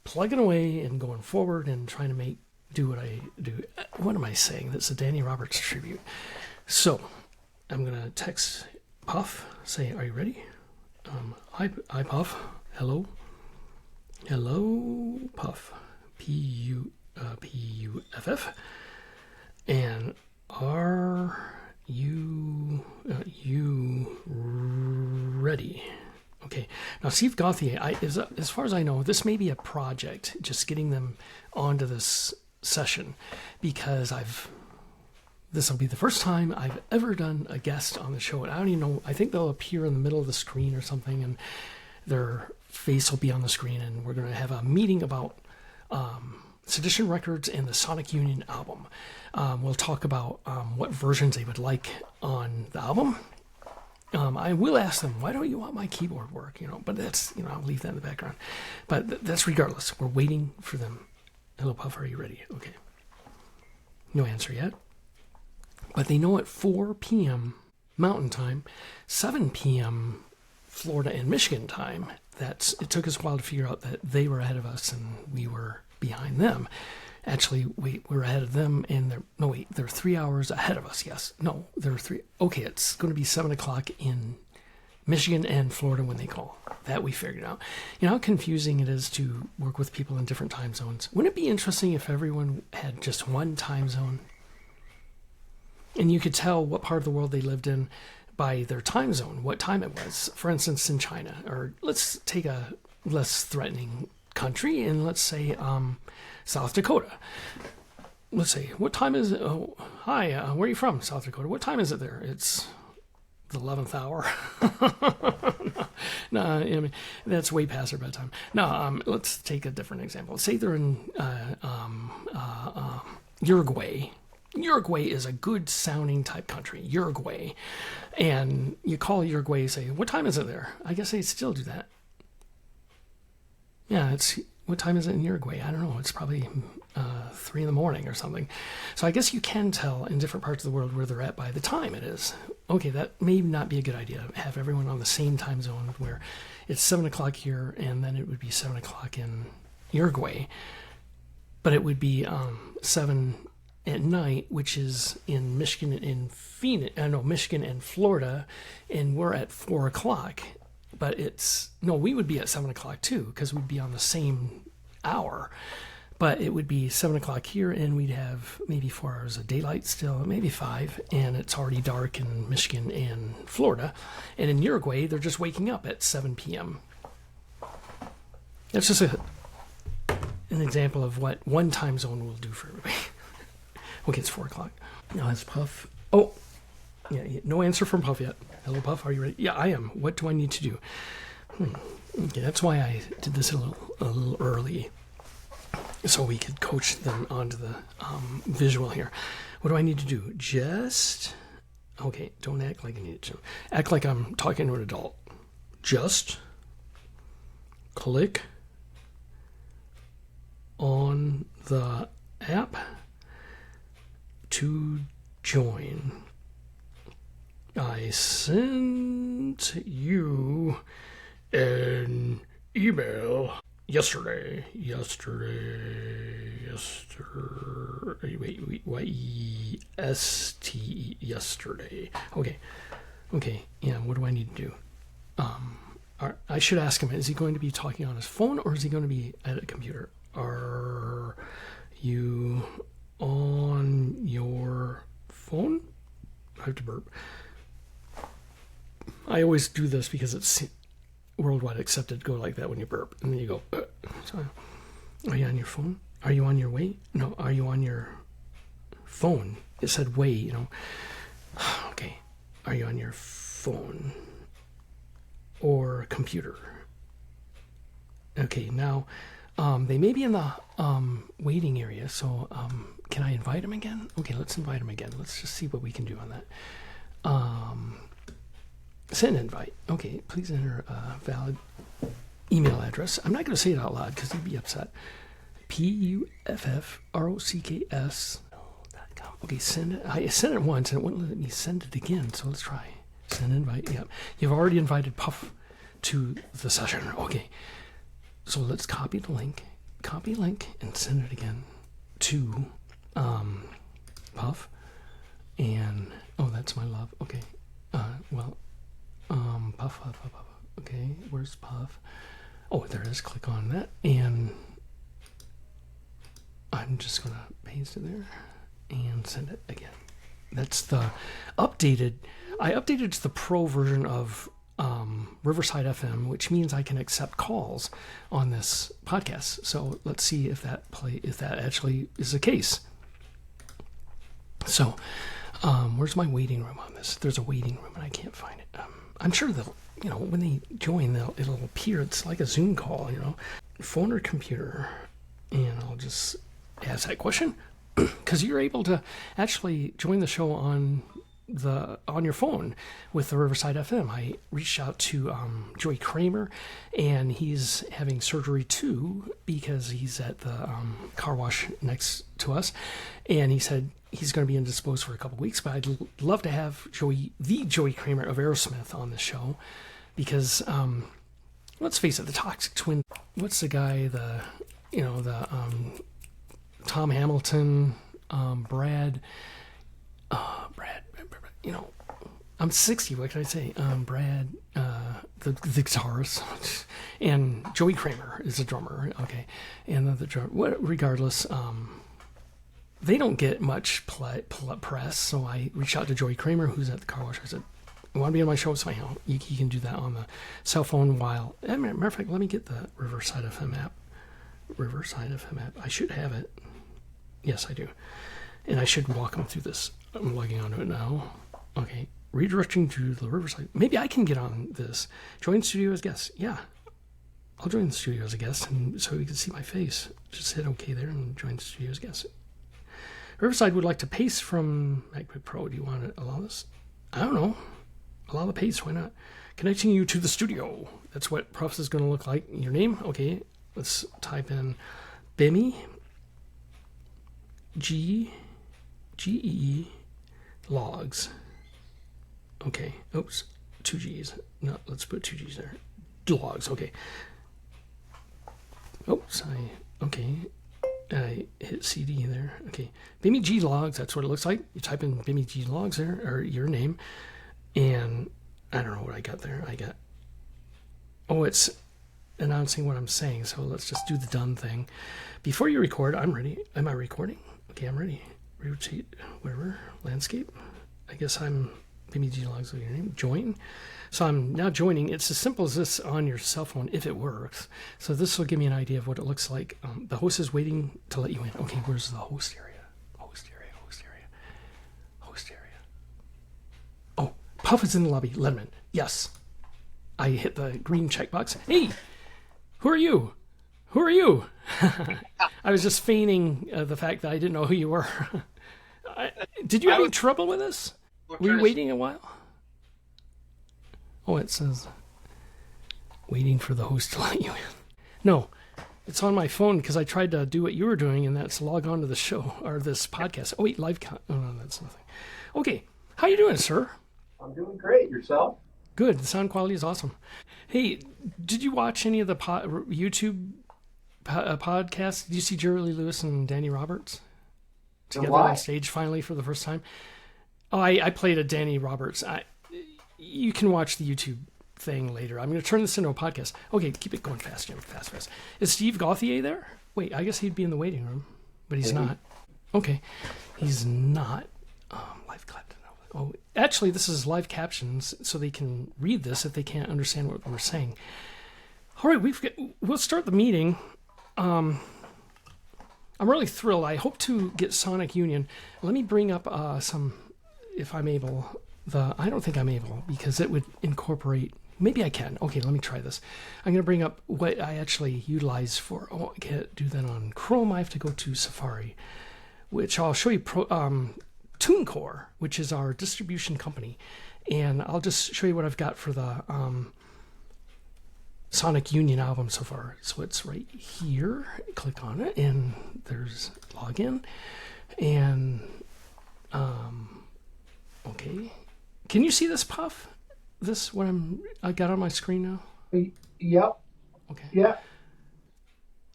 plugging away and going forward and trying to do what I do. What am I saying? That's a Danny Roberts tribute. So I'm going to text Puff, say, are you ready? Hi, Puff. Hello, Puff. Puff. And are you ready? Okay. Now, Steve Gothy, as far as I know, this may be a project, just getting them onto this session, because this will be the first time I've ever done a guest on the show. And I don't even know, I think they'll appear in the middle of the screen or something, and their face will be on the screen, and we're going to have a meeting about Sedition Records and the Sonic Union album. We'll talk about what versions they would like on the album. I will ask them, why don't you want my keyboard work? But that's, I'll leave that in the background. But that's regardless. We're waiting for them. Hello, Puff, are you ready? Okay. No answer yet. But they know at 4 p.m. Mountain Time, 7 p.m. Florida and Michigan time, it took us a while to figure out that they were ahead of us and we were behind them. Actually, we're ahead of them, and they're 3 hours ahead of us. Yes. No, they're 3. Okay, it's going to be 7 o'clock in Michigan and Florida when they call. That we figured out. You know how confusing it is to work with people in different time zones? Wouldn't it be interesting if everyone had just one time zone? And you could tell what part of the world they lived in by their time zone, what time it was. For instance, in China, or let's take a less threatening country, and let's say South Dakota. Let's say, what time is it? Oh, hi, where are you from? South Dakota. What time is it there? It's the 11th hour. No, I mean, that's way past their bedtime. No, let's take a different example. Say they're in Uruguay. Uruguay is a good sounding type country, Uruguay. And you call Uruguay and say, what time is it there? I guess they still do that. Yeah, it's what time is it in Uruguay? I don't know. It's probably 3 in the morning or something. So I guess you can tell in different parts of the world where they're at by the time it is. Okay, that may not be a good idea. Have everyone on the same time zone where it's 7 o'clock here, and then it would be 7 o'clock in Uruguay. But it would be 7 at night, which is in Michigan and Michigan and Florida, and we're at 4 o'clock. But we would be at 7 o'clock too, because we'd be on the same hour. But it would be 7 o'clock here, and we'd have maybe 4 hours of daylight still, maybe 5, and it's already dark in Michigan and Florida. And in Uruguay, they're just waking up at 7 p.m. That's just an example of what one time zone will do for everybody. Okay, it's 4 o'clock. Now that's Puff. Oh, yeah, no answer from Puff yet. Hello, Puff. Are you ready? Yeah, I am. What do I need to do? Okay, that's why I did this a little early, so we could coach them onto the visual here. What do I need to do? Okay, don't act like I need to. Act like I'm talking to an adult. Just click on the app to join. I sent you an email yesterday. Wait, Y-E-S-T-E, yesterday. Okay, yeah, what do I need to do? I should ask him, is he going to be talking on his phone, or is he going to be at a computer? Are you on your phone? I have to burp. I always do this because it's worldwide accepted to go like that when you burp. And then you go, So, are you on your phone? Are you on your way? No, are you on your phone? It said way, Okay. Are you on your phone or computer? Okay, now, they may be in the waiting area, so can I invite him again? Okay, let's invite him again. Let's just see what we can do on that. Send invite. Okay, please enter a valid email address. I'm not going to say it out loud because he'd be upset. PUFFROCKS.com. Okay, send it. I sent it once and it wouldn't let me send it again, so let's try. Send invite. Yep. You've already invited Puff to the session. Okay. So let's copy the link. Copy link and send it again to Puff. And that's my love. Okay. Puff. Okay, where's Puff? Oh, there it is. Click on that, and I'm just gonna paste it there and send it again. That's the updated. I updated to the pro version of Riverside FM, which means I can accept calls on this podcast. So let's see if that actually is the case. So, where's my waiting room on this? There's a waiting room and I can't find it. I'm sure they'll, when they join, it'll appear. It's like a Zoom call, phone or computer. And I'll just ask that question because you're able to actually join the show on your phone with the Riverside FM. I reached out to Joey Kramer, and he's having surgery too because he's at the car wash next to us, and he said he's going to be indisposed for a couple weeks. But I'd love to have Joey Kramer of Aerosmith on the show because let's face it, the Toxic Twin. What's the guy? Tom Hamilton, Brad. I'm 60. What can I say? Brad, the guitarist, and Joey Kramer is a drummer. Okay, and the drummer. Regardless, they don't get much press. So I reached out to Joey Kramer, who's at the car wash. I said, "You want to be on my show?" So you can do that on the cell phone. Matter of fact, let me get the Riverside FM app. Riverside FM app. I should have it. Yes, I do. And I should walk them through this. I'm logging onto it now. Okay. Redirecting to the Riverside. Maybe I can get on this. Join studio as guest. Yeah. I'll join the studio as a guest and so you can see my face. Just hit OK there and join the studio as guest. Riverside would like to paste from MacBook Pro. Do you want to allow this? I don't know. Allow the paste. Why not? Connecting you to the studio. That's what Profs is going to look like. Your name? Okay. let's type in Bimmy GEE logs. Okay. Oops. 2 G's. No, let's put 2 G's there. Logs. Okay. Oops. Okay. I hit CD there. Okay. Bimmy G logs. That's what it looks like. You type in Bimmy G logs there, or your name, and I don't know what I got there. Oh, it's announcing what I'm saying. So let's just do the done thing. Before you record, I'm ready. Am I recording? Okay, I'm ready. Rotate, whatever. Landscape. I guess I'm Bimmy G logs with your name. Join. So I'm now joining. It's as simple as this on your cell phone if it works. So this will give me an idea of what it looks like. The host is waiting to let you in. Okay, where's the host area? Host area. Oh, Puff is in the lobby. Let him in. Yes. I hit the green checkbox. Hey, who are you? I was just feigning the fact that I didn't know who you were. Did you have any trouble with this? Were you waiting a while? Oh, it says waiting for the host to let you in. No, it's on my phone because I tried to do what you were doing, and that's log on to the show or this podcast. Oh wait, live Oh no, that's nothing. Okay, how you doing, sir? I'm doing great. Yourself? Good. The sound quality is awesome. Hey, did you watch any of the YouTube podcasts? Did you see Jerry Lee Lewis and Danny Roberts together on stage finally for the first time? Oh, I played a Danny Roberts. You can watch the YouTube thing later. I'm going to turn this into a podcast. Okay, keep it going fast, Jim. Fast. Is Steve Gauthier there? Wait, I guess he'd be in the waiting room, but he's not. Okay, he's not. Live Clapton. Oh, actually, this is live captions, so they can read this if they can't understand what we're saying. All right, we'll start the meeting. I'm really thrilled. I hope to get Sonic Union. Let me bring up some, if I'm able. I don't think I'm able because it would incorporate. Maybe I can. Okay, let me try this. I'm going to bring up what I actually utilize for. Oh, I can't do that on Chrome. I have to go to Safari, which I'll show you. TuneCore, which is our distribution company, and I'll just show you what I've got for the Sonic Union album so far. So it's right here. Click on it, and there's login, and okay. Can you see this, Puff? This what I got on my screen now? Yep. Okay. Yeah.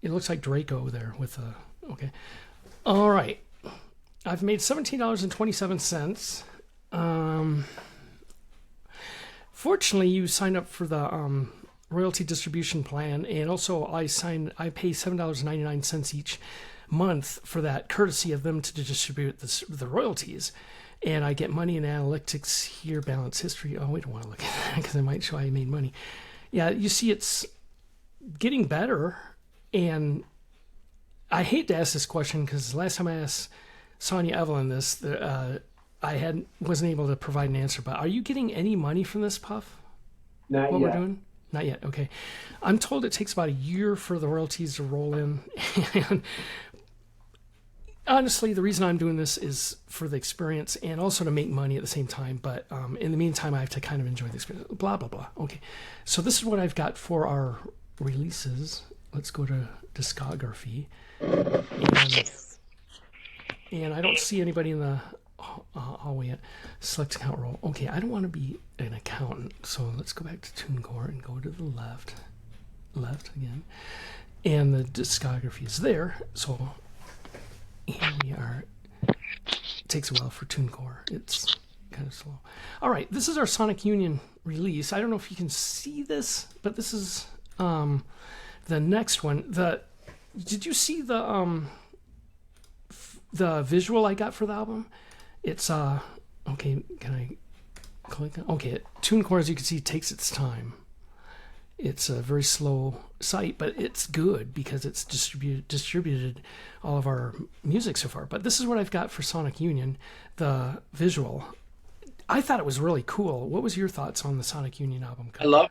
It looks like Draco there with the okay. All right. I've made $17.27. Fortunately, you signed up for the royalty distribution plan, and also I pay $7.99 each month for that, courtesy of them to distribute the royalties. And I get money in analytics here, balance history. Oh, we don't want to look at that because it might show I made money. Yeah, you see it's getting better. And I hate to ask this question because last time I asked Sonia Evelyn this, I wasn't able to provide an answer. But are you getting any money from this, Puff? Not yet. What we're doing? Not yet. Okay. I'm told it takes about a year for the royalties to roll in. And honestly, the reason I'm doing this is for the experience and also to make money at the same time. But in the meantime, I have to kind of enjoy the experience. Blah, blah, blah. Okay. So this is what I've got for our releases. Let's go to discography. And I don't see anybody in the hallway yet. Select account role. Okay, I don't want to be an accountant. So let's go back to TuneCore and go to the left. Left again. And the discography is there. So here we are. It takes a while for TuneCore. It's kind of slow. All right, this is our Sonic Union release. I don't know if you can see this, but this is the next one. Did you see the visual I got for the album? It's okay. Can I click? Okay, TuneCore, as you can see, takes its time. It's a very slow site, but it's good because it's distributed all of our music so far. But this is what I've got for Sonic Union, the visual. I thought it was really cool. What was your thoughts on the Sonic Union album cover? Hello?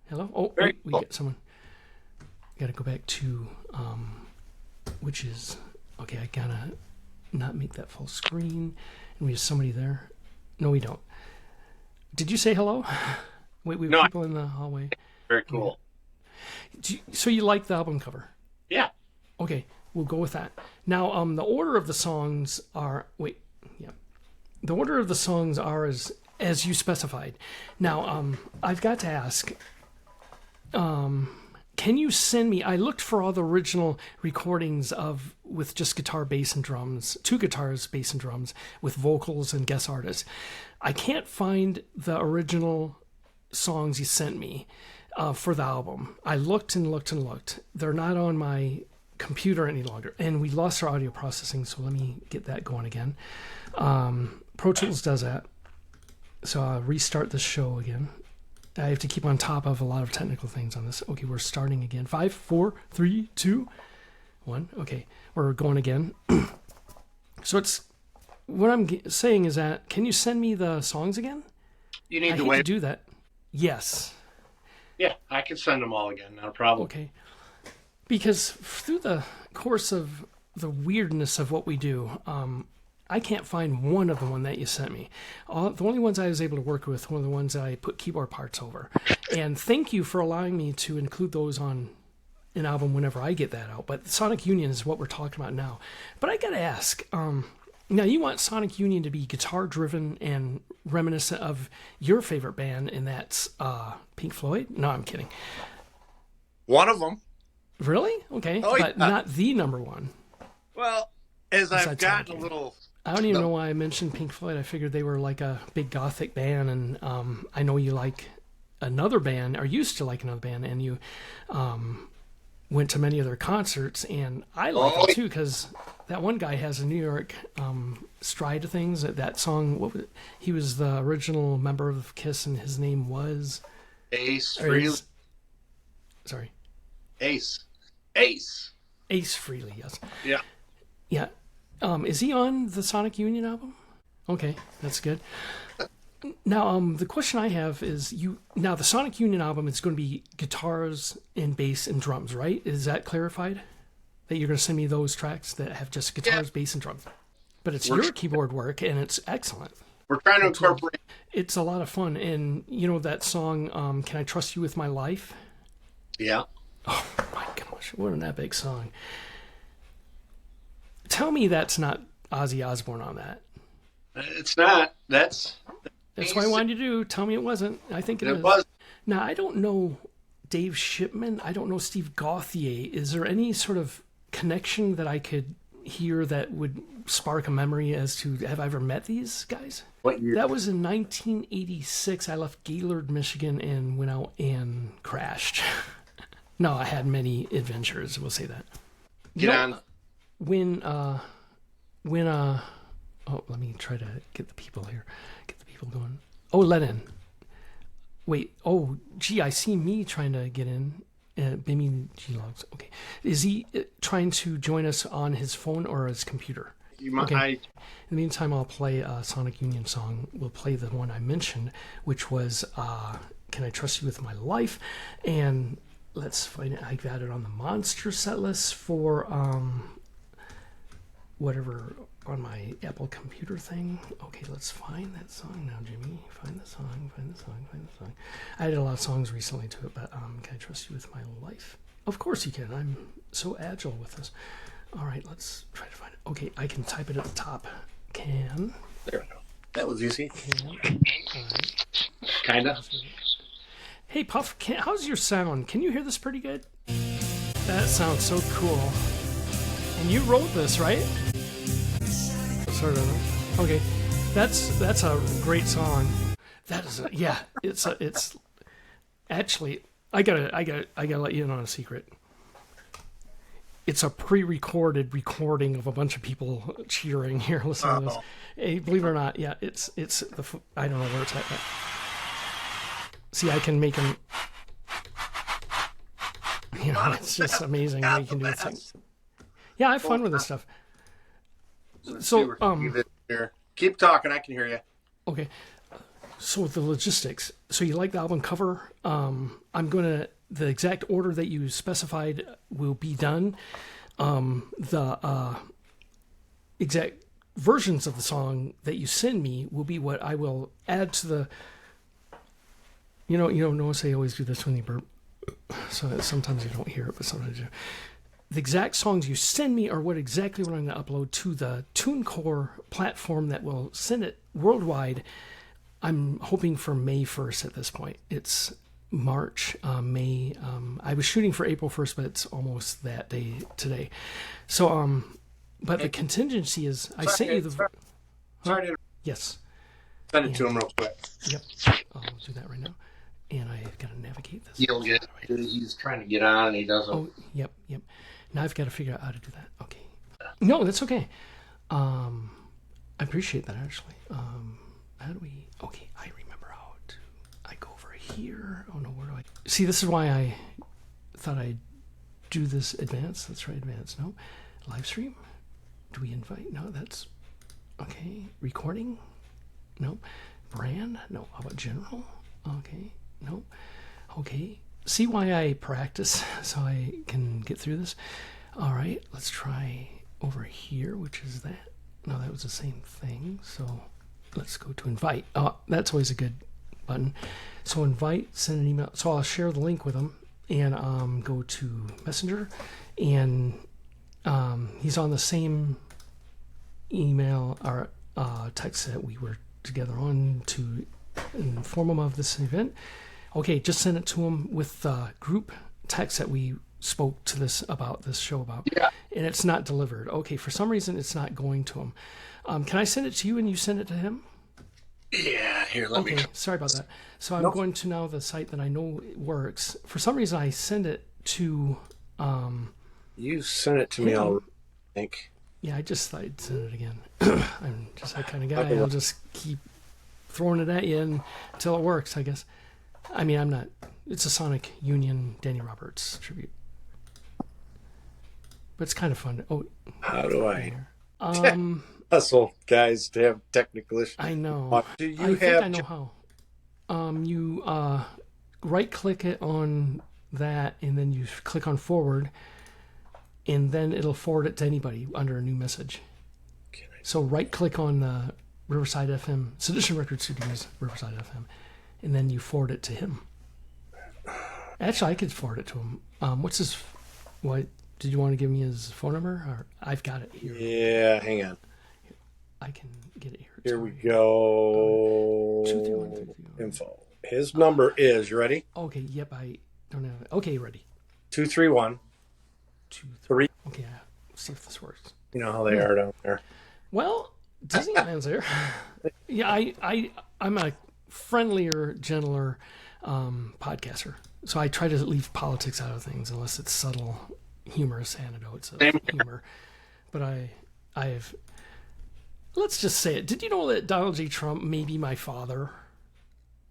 Hello? Oh, Very wait, we cool. get someone. Got to go back to, which is, okay, I gotta not make that full screen. And we have somebody there. No, we don't. Did you say hello? Wait, we have people in the hallway. Very cool. So you like the album cover? Yeah. Okay, we'll go with that. Now, the order of the songs are... Wait, yeah. The order of the songs are as you specified. Now, I've got to ask... can you send me... I looked for all the original recordings with just guitar, bass, and drums. 2 guitars, bass, and drums, with vocals and guest artists. I can't find the original songs you sent me for the album. I looked and looked and looked. They're not on my computer any longer. And we lost our audio processing, so let me get that going again. Pro Tools does that. So I'll restart the show again. I have to keep on top of a lot of technical things on this. Okay, we're starting again. 5, 4, 3, 2, 1. Okay, we're going again. So what I'm saying is that, can you send me the songs again? You need I to hate wait. to do that. Yes. Yeah, I can send them all again. Not a problem. Okay. Because through the course of the weirdness of what we do, I can't find one of the one that you sent me. The only ones I was able to work with were the ones that I put keyboard parts over. And thank you for allowing me to include those on an album whenever I get that out. But Sonic Union is what we're talking about now. But I got to ask, now you want Sonic Union to be guitar-driven and reminiscent of your favorite band, and that's Pink Floyd? No, I'm kidding. One of them. Really? Okay. Oh, but yeah. not the number one. Well, as I've Besides gotten Sonic a little... I don't even know why I mentioned Pink Floyd. I figured they were like a big gothic band, and I know you like another band, or used to like another band, and you went to many of their concerts, and I like it too, because that one guy has a New York stride of things. That song, what was it? He was the original member of Kiss, and his name was... Ace Frehley. Sorry. Ace Frehley, yes. Yeah. Yeah. Is he on the Sonic Union album? Okay, that's good. Now, the question I have is, the Sonic Union album is going to be guitars and bass and drums, right? Is that clarified? That you're going to send me those tracks that have just guitars, bass, and drums? But it's your keyboard work, and it's excellent. We're trying to incorporate... It's a lot of fun. And you know that song, Can I Trust You With My Life? Yeah. Oh, my gosh. What an epic song. Tell me that's not Ozzy Osbourne on that. It's not. That's what I wanted you to do. Tell me it wasn't. I think it is. was. Now, I don't know Dave Shipman. I don't know Steve Gauthier. Is there any sort of connection that I could hear that would spark a memory as to, have I ever met these guys? What year? That was in 1986. I left Gaylord, Michigan, and went out and crashed. No, I had many adventures. We'll say that. Get on. Let me try to get the people here. Get the people going. Oh, let in. Wait. Oh, gee, I see me trying to get in. Bimmy G-Logs. Okay. Is he trying to join us on his phone or his computer? Okay. In the meantime, I'll play a Sonic Union song. We'll play the one I mentioned, which was Can I Trust You With My Life? And let's find it. I've got it on the Monster set list for whatever on my Apple computer thing. Okay, let's find that song now, Jimmy. Find the song. I added a lot of songs recently to it, but Can I Trust You With My Life? Of course you can. I'm so agile with this. All right, let's try to find it. Okay, I can type it at the top. There we go. That was easy. Right. Kind of. Hey, Puff, how's your sound? Can you hear this pretty good? That sounds so cool. And you wrote this, right? Sort of. Okay, that's a great song. That is, it's actually, I gotta let you in on a secret. It's a pre-recorded recording of a bunch of people cheering here. Listen to this. Hey, believe it or not, yeah, it's I don't know where it's at. But see, I can make them. You know, it's just amazing how you can do things. Yeah, I have fun with this stuff. So, keep talking. I can hear you. Okay. So the logistics. So you like the album cover? The exact order that you specified will be done. The exact versions of the song that you send me will be what I will add to the. You know, notice I always do this when you burp. so that sometimes you don't hear it, but sometimes you do. The exact songs you send me are what I'm going to upload to the TuneCore platform that will send it worldwide. I'm hoping for May 1st at this point. It's March, May. I was shooting for April 1st, but it's almost that day today. So, but the contingency is I sent you the. Sorry to Yes. send it to him real quick. Yep. I'll do that right now. And I've got to navigate this. He'll get. He's trying to get on and he doesn't. Oh, yep. Now I've got to figure out how to do that. Okay. No, that's okay. I appreciate that, actually. How do we... Okay, I remember how to... I go over here. Oh, no, where do I... See, this is why I thought I'd do this advanced. Let's try advanced. No. Live stream? Do we invite? No, that's... Okay. Recording? No. Brand? No. How about general? Okay. No. Okay. See why I practice so I can get through this? All right, let's try over here, which is that. No, that was the same thing. So let's go to invite. Oh, that's always a good button. So invite, send an email. So I'll share the link with him and go to Messenger. And he's on the same email or text that we were together on to inform him of this event. Okay, just send it to him with the group text that we spoke to this about this show about. Yeah. And it's not delivered. Okay, for some reason it's not going to him. Can I send it to you and you send it to him? Yeah, here, let me. Okay, sorry about that. So I'm going to now the site that I know works. For some reason I send it to You sent it to me already, I think. Yeah, I just thought I'd send it again. I'm just that kind of guy. I'll just keep throwing it at you until it works, I guess. I mean, I'm not. It's a Sonic Union Danny Roberts tribute, but it's kind of fun. Oh, how do I? Hustle, guys, to have technical issues. I know. Do you I have? think I know how. You right click it on that, and then you click on forward, and then it'll forward it to anybody under a new message. So right click on the Riverside FM, Sedition Record Studios, Riverside FM. And then you forward it to him. Actually, I could forward it to him. What's his... What... Did you want to give me his phone number? Or I've got it here. Yeah, hang on. I can get it here. Here we go. 231. Info. His number is, you ready? Okay, yep, I don't have it. Okay, ready. 231. 23. Okay, let's see if this works. You know how they are down there. Well, Disneyland's there. Yeah, I'm a friendlier, gentler podcaster. So I try to leave politics out of things unless it's subtle, humorous anecdotes of humor. But I've let's just say it. Did you know that Donald J. Trump may be my father?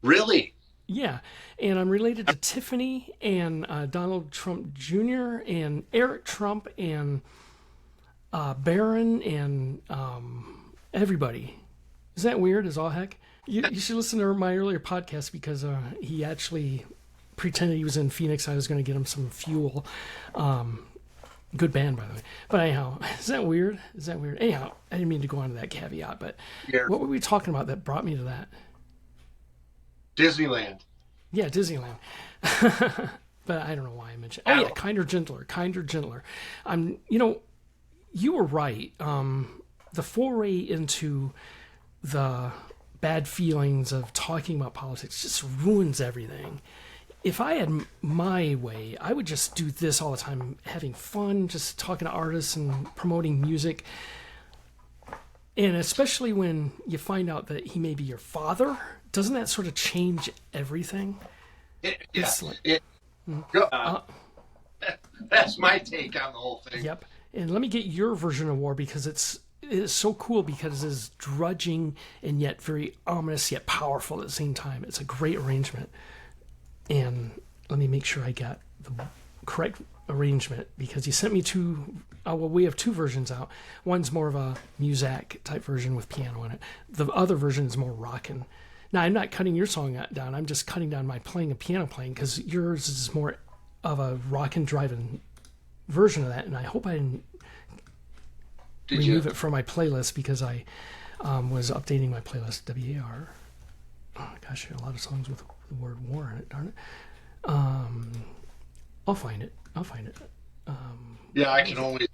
Really? Yeah. And I'm related to Tiffany and Donald Trump Jr. and Eric Trump and Barron and everybody. Is that weird as all heck? You should listen to my earlier podcast because he actually pretended he was in Phoenix. I was going to get him some fuel. Good band, by the way. But anyhow, is that weird? Anyhow, I didn't mean to go on to that caveat, but what were we talking about that brought me to that? Disneyland. Yeah, Disneyland. But I don't know why I mentioned. Oh yeah, kinder, gentler. You were right. The foray into the bad feelings of talking about politics just ruins everything. If I had my way, I would just do this all the time, having fun, just talking to artists and promoting music. And especially when you find out that he may be your father, doesn't that sort of change everything? That's my take on the whole thing. Yep. And let me get your version of war because it's so cool because it's drudging and yet very ominous yet powerful at the same time. It's a great arrangement. And let me make sure I got the correct arrangement because you sent me we have two versions out. One's more of a Muzak type version with piano in it. The other version is more rockin'. Now, I'm not cutting your song down. I'm just cutting down my playing and piano playing because yours is more of a rockin' driving version of that. And I hope I didn't remove it from my playlist because I was updating my playlist, WAR. Oh, gosh, a lot of songs with the word war in it, darn it. I'll find it. Yeah, I can only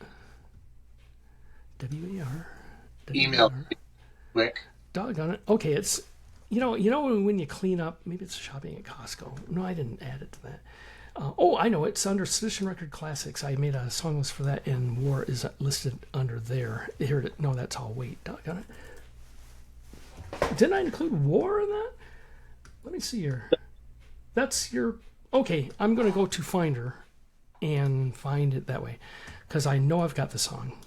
WAR. email quick. Doggone it. Okay, it's you know when you clean up, maybe it's shopping at Costco. No, I didn't add it to that. I know it's under Sedition Record Classics. I made a song list for that, and War is listed under there. Here, no, that's all. Wait, doggone it. Didn't I include War in that? Let me see here. That's your. Okay, I'm going to go to Finder and find it that way because I know I've got the song.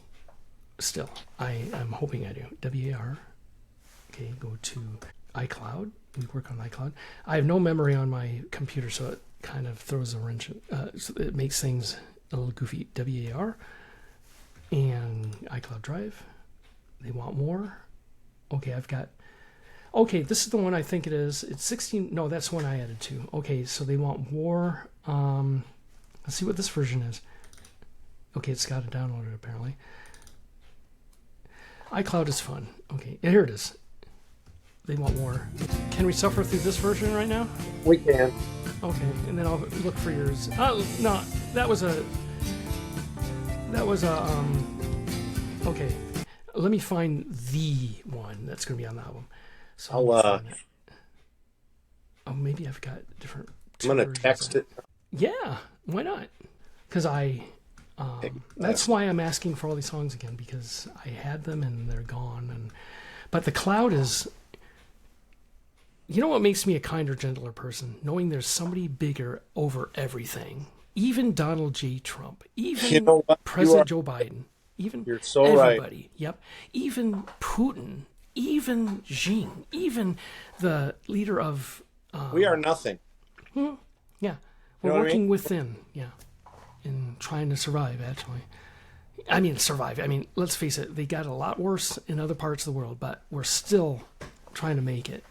Still, I am hoping I do. WAR. Okay, go to iCloud. We work on iCloud. I have no memory on my computer, so it kind of throws a wrench. So it makes things a little goofy. WAR and iCloud Drive. They want more. Okay, I've got. Okay, this is the one I think it is. It's 16. No, that's one I added to. Okay, so they want War. Let's see what this version is. Okay, it's got it downloaded apparently. iCloud is fun. Okay, here it is. They want more. Can we suffer through this version right now? We can. Okay, and then I'll look for yours. No, that was a. Okay, let me find the one that's going to be on the album. So maybe I've got different. I'm going to text it. Yeah, why not? Because that's why I'm asking for all these songs again, because I had them and they're gone. But the cloud is. You know what makes me a kinder, gentler person? Knowing there's somebody bigger over everything. Even Donald J. Trump. Even President Joe Biden. Even you're so everybody. Right. Yep. Even Putin. Even Xi. Even the leader of... we are nothing. Yeah. We're working within. Yeah. And trying to survive, actually. I mean, survive. I mean, let's face it. They got a lot worse in other parts of the world, but we're still trying to make it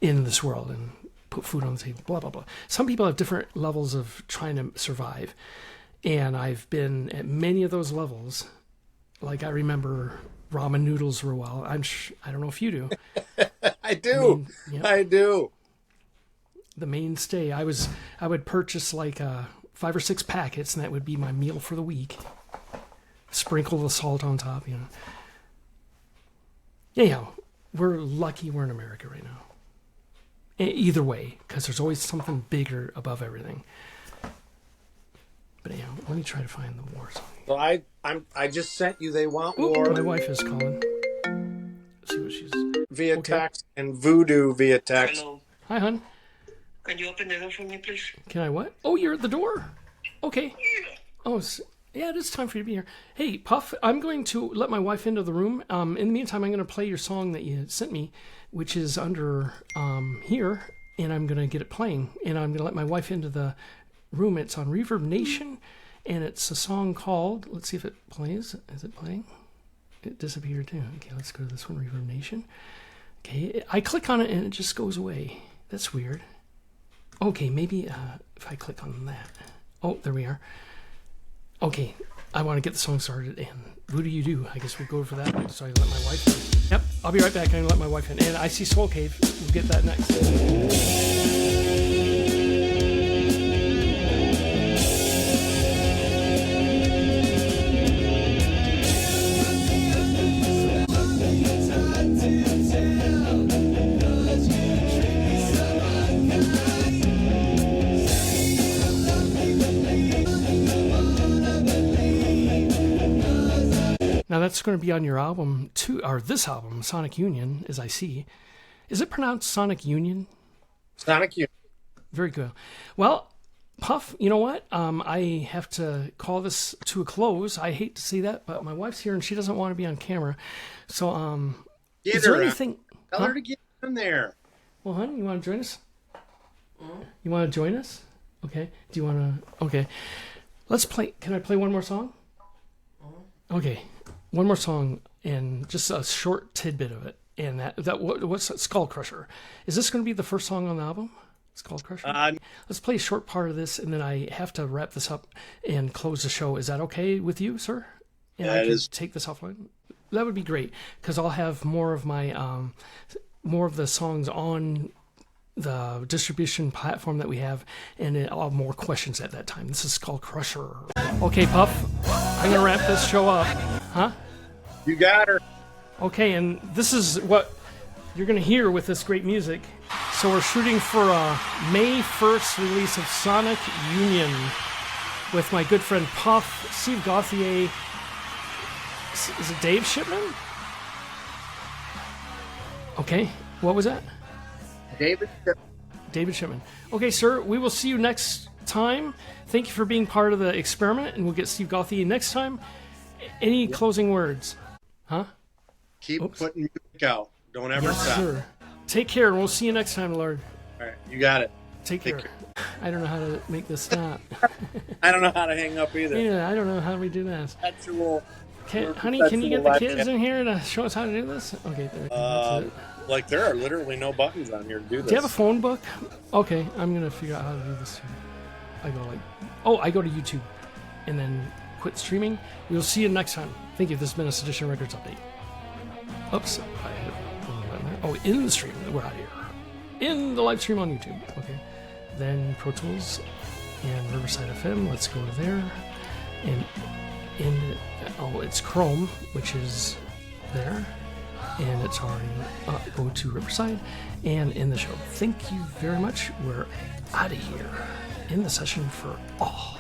in this world and put food on the table, blah, blah, blah. Some people have different levels of trying to survive. And I've been at many of those levels. Like I remember ramen noodles real well. I don't know if you do. I do. I do. The mainstay. I would purchase like 5 or 6 packets, and that would be my meal for the week. Sprinkle the salt on top, Anyhow, we're lucky we're in America right now. Either way, because there's always something bigger above everything. But anyhow, let me try to find the War song. So I just sent you. They want War. My wife is calling. Let's see what she's via text and Voodoo via text. Hello. Hi, hon. Can you open the door for me, please? Can I what? Oh, you're at the door. Okay. Oh, yeah, it is time for you to be here. Hey, Puff, I'm going to let my wife into the room. In the meantime, I'm going to play your song that you sent me, which is under here, and I'm going to get it playing. And I'm going to let my wife into the room. It's on Reverb Nation, and it's a song called, let's see if it plays. Is it playing? It disappeared too. Okay, let's go to this one, Reverb Nation. Okay, I click on it and it just goes away. That's weird. Okay, maybe if I click on that. Oh, there we are. Okay, I want to get the song started, and what do you do? I guess we'll go for that. So I let my wife in. Yep, I'll be right back. I'm going to let my wife in. And I see Soul Cave. We'll get that next. Now that's going to be on your album too, or this album, Sonic Union, as I see. Is it pronounced Sonic Union? Sonic Union. Very good. Well, Puff, you know what? I have to call this to a close. I hate to say that, but my wife's here and she doesn't want to be on camera. So, is there anything? Tell her to get in there. Well, hon, you want to join us? You want to join us? Okay. Do you want to? Okay. Let's play. Can I play one more song? Okay. One more song and just a short tidbit of it. And what's that? Skull Crusher. Is this going to be the first song on the album? Skull Crusher? Let's play a short part of this, and then I have to wrap this up and close the show. Is that okay with you, sir? And I can take this offline? That would be great, because I'll have more of my more of the songs on the distribution platform that we have, and I'll have more questions at that time. This is called Crusher. Okay, Puff, I'm gonna wrap this show up. Huh? You got her. Okay, and this is what you're gonna hear with this great music. So we're shooting for a May 1st release of Sonic Union with my good friend Puff, Steve Gauthier. Is it Dave Shipman? Okay, what was that? David Shipman. Okay, sir, we will see you next time. Thank you for being part of the experiment, and we'll get Steve Gauthier next time. Any closing words? Huh? Keep putting music out. Don't ever Yes, stop. sir. Take care, and we'll see you next time, Lord. All right, you got it. Take care. I don't know how to make this stop. I don't know how to hang up either. Yeah, I don't know how we do this. Perpetual. Honey, can you get the kids in here to show us how to do this? Okay, that's it. Like, there are literally no buttons on here to do this. Do you have a phone book? Okay, I'm going to figure out how to do this. I go to YouTube and then quit streaming. We'll see you next time. Thank you. This has been a Sedition Records update. Oops. I hit the wrong button there. Oh, in the stream. We're out here. In the live stream on YouTube. Okay. Then Pro Tools and Riverside FM. Let's go to there. And it's Chrome, which is there. And it's already go to Riverside and in the show. Thank you very much. We're out of here in the session for all.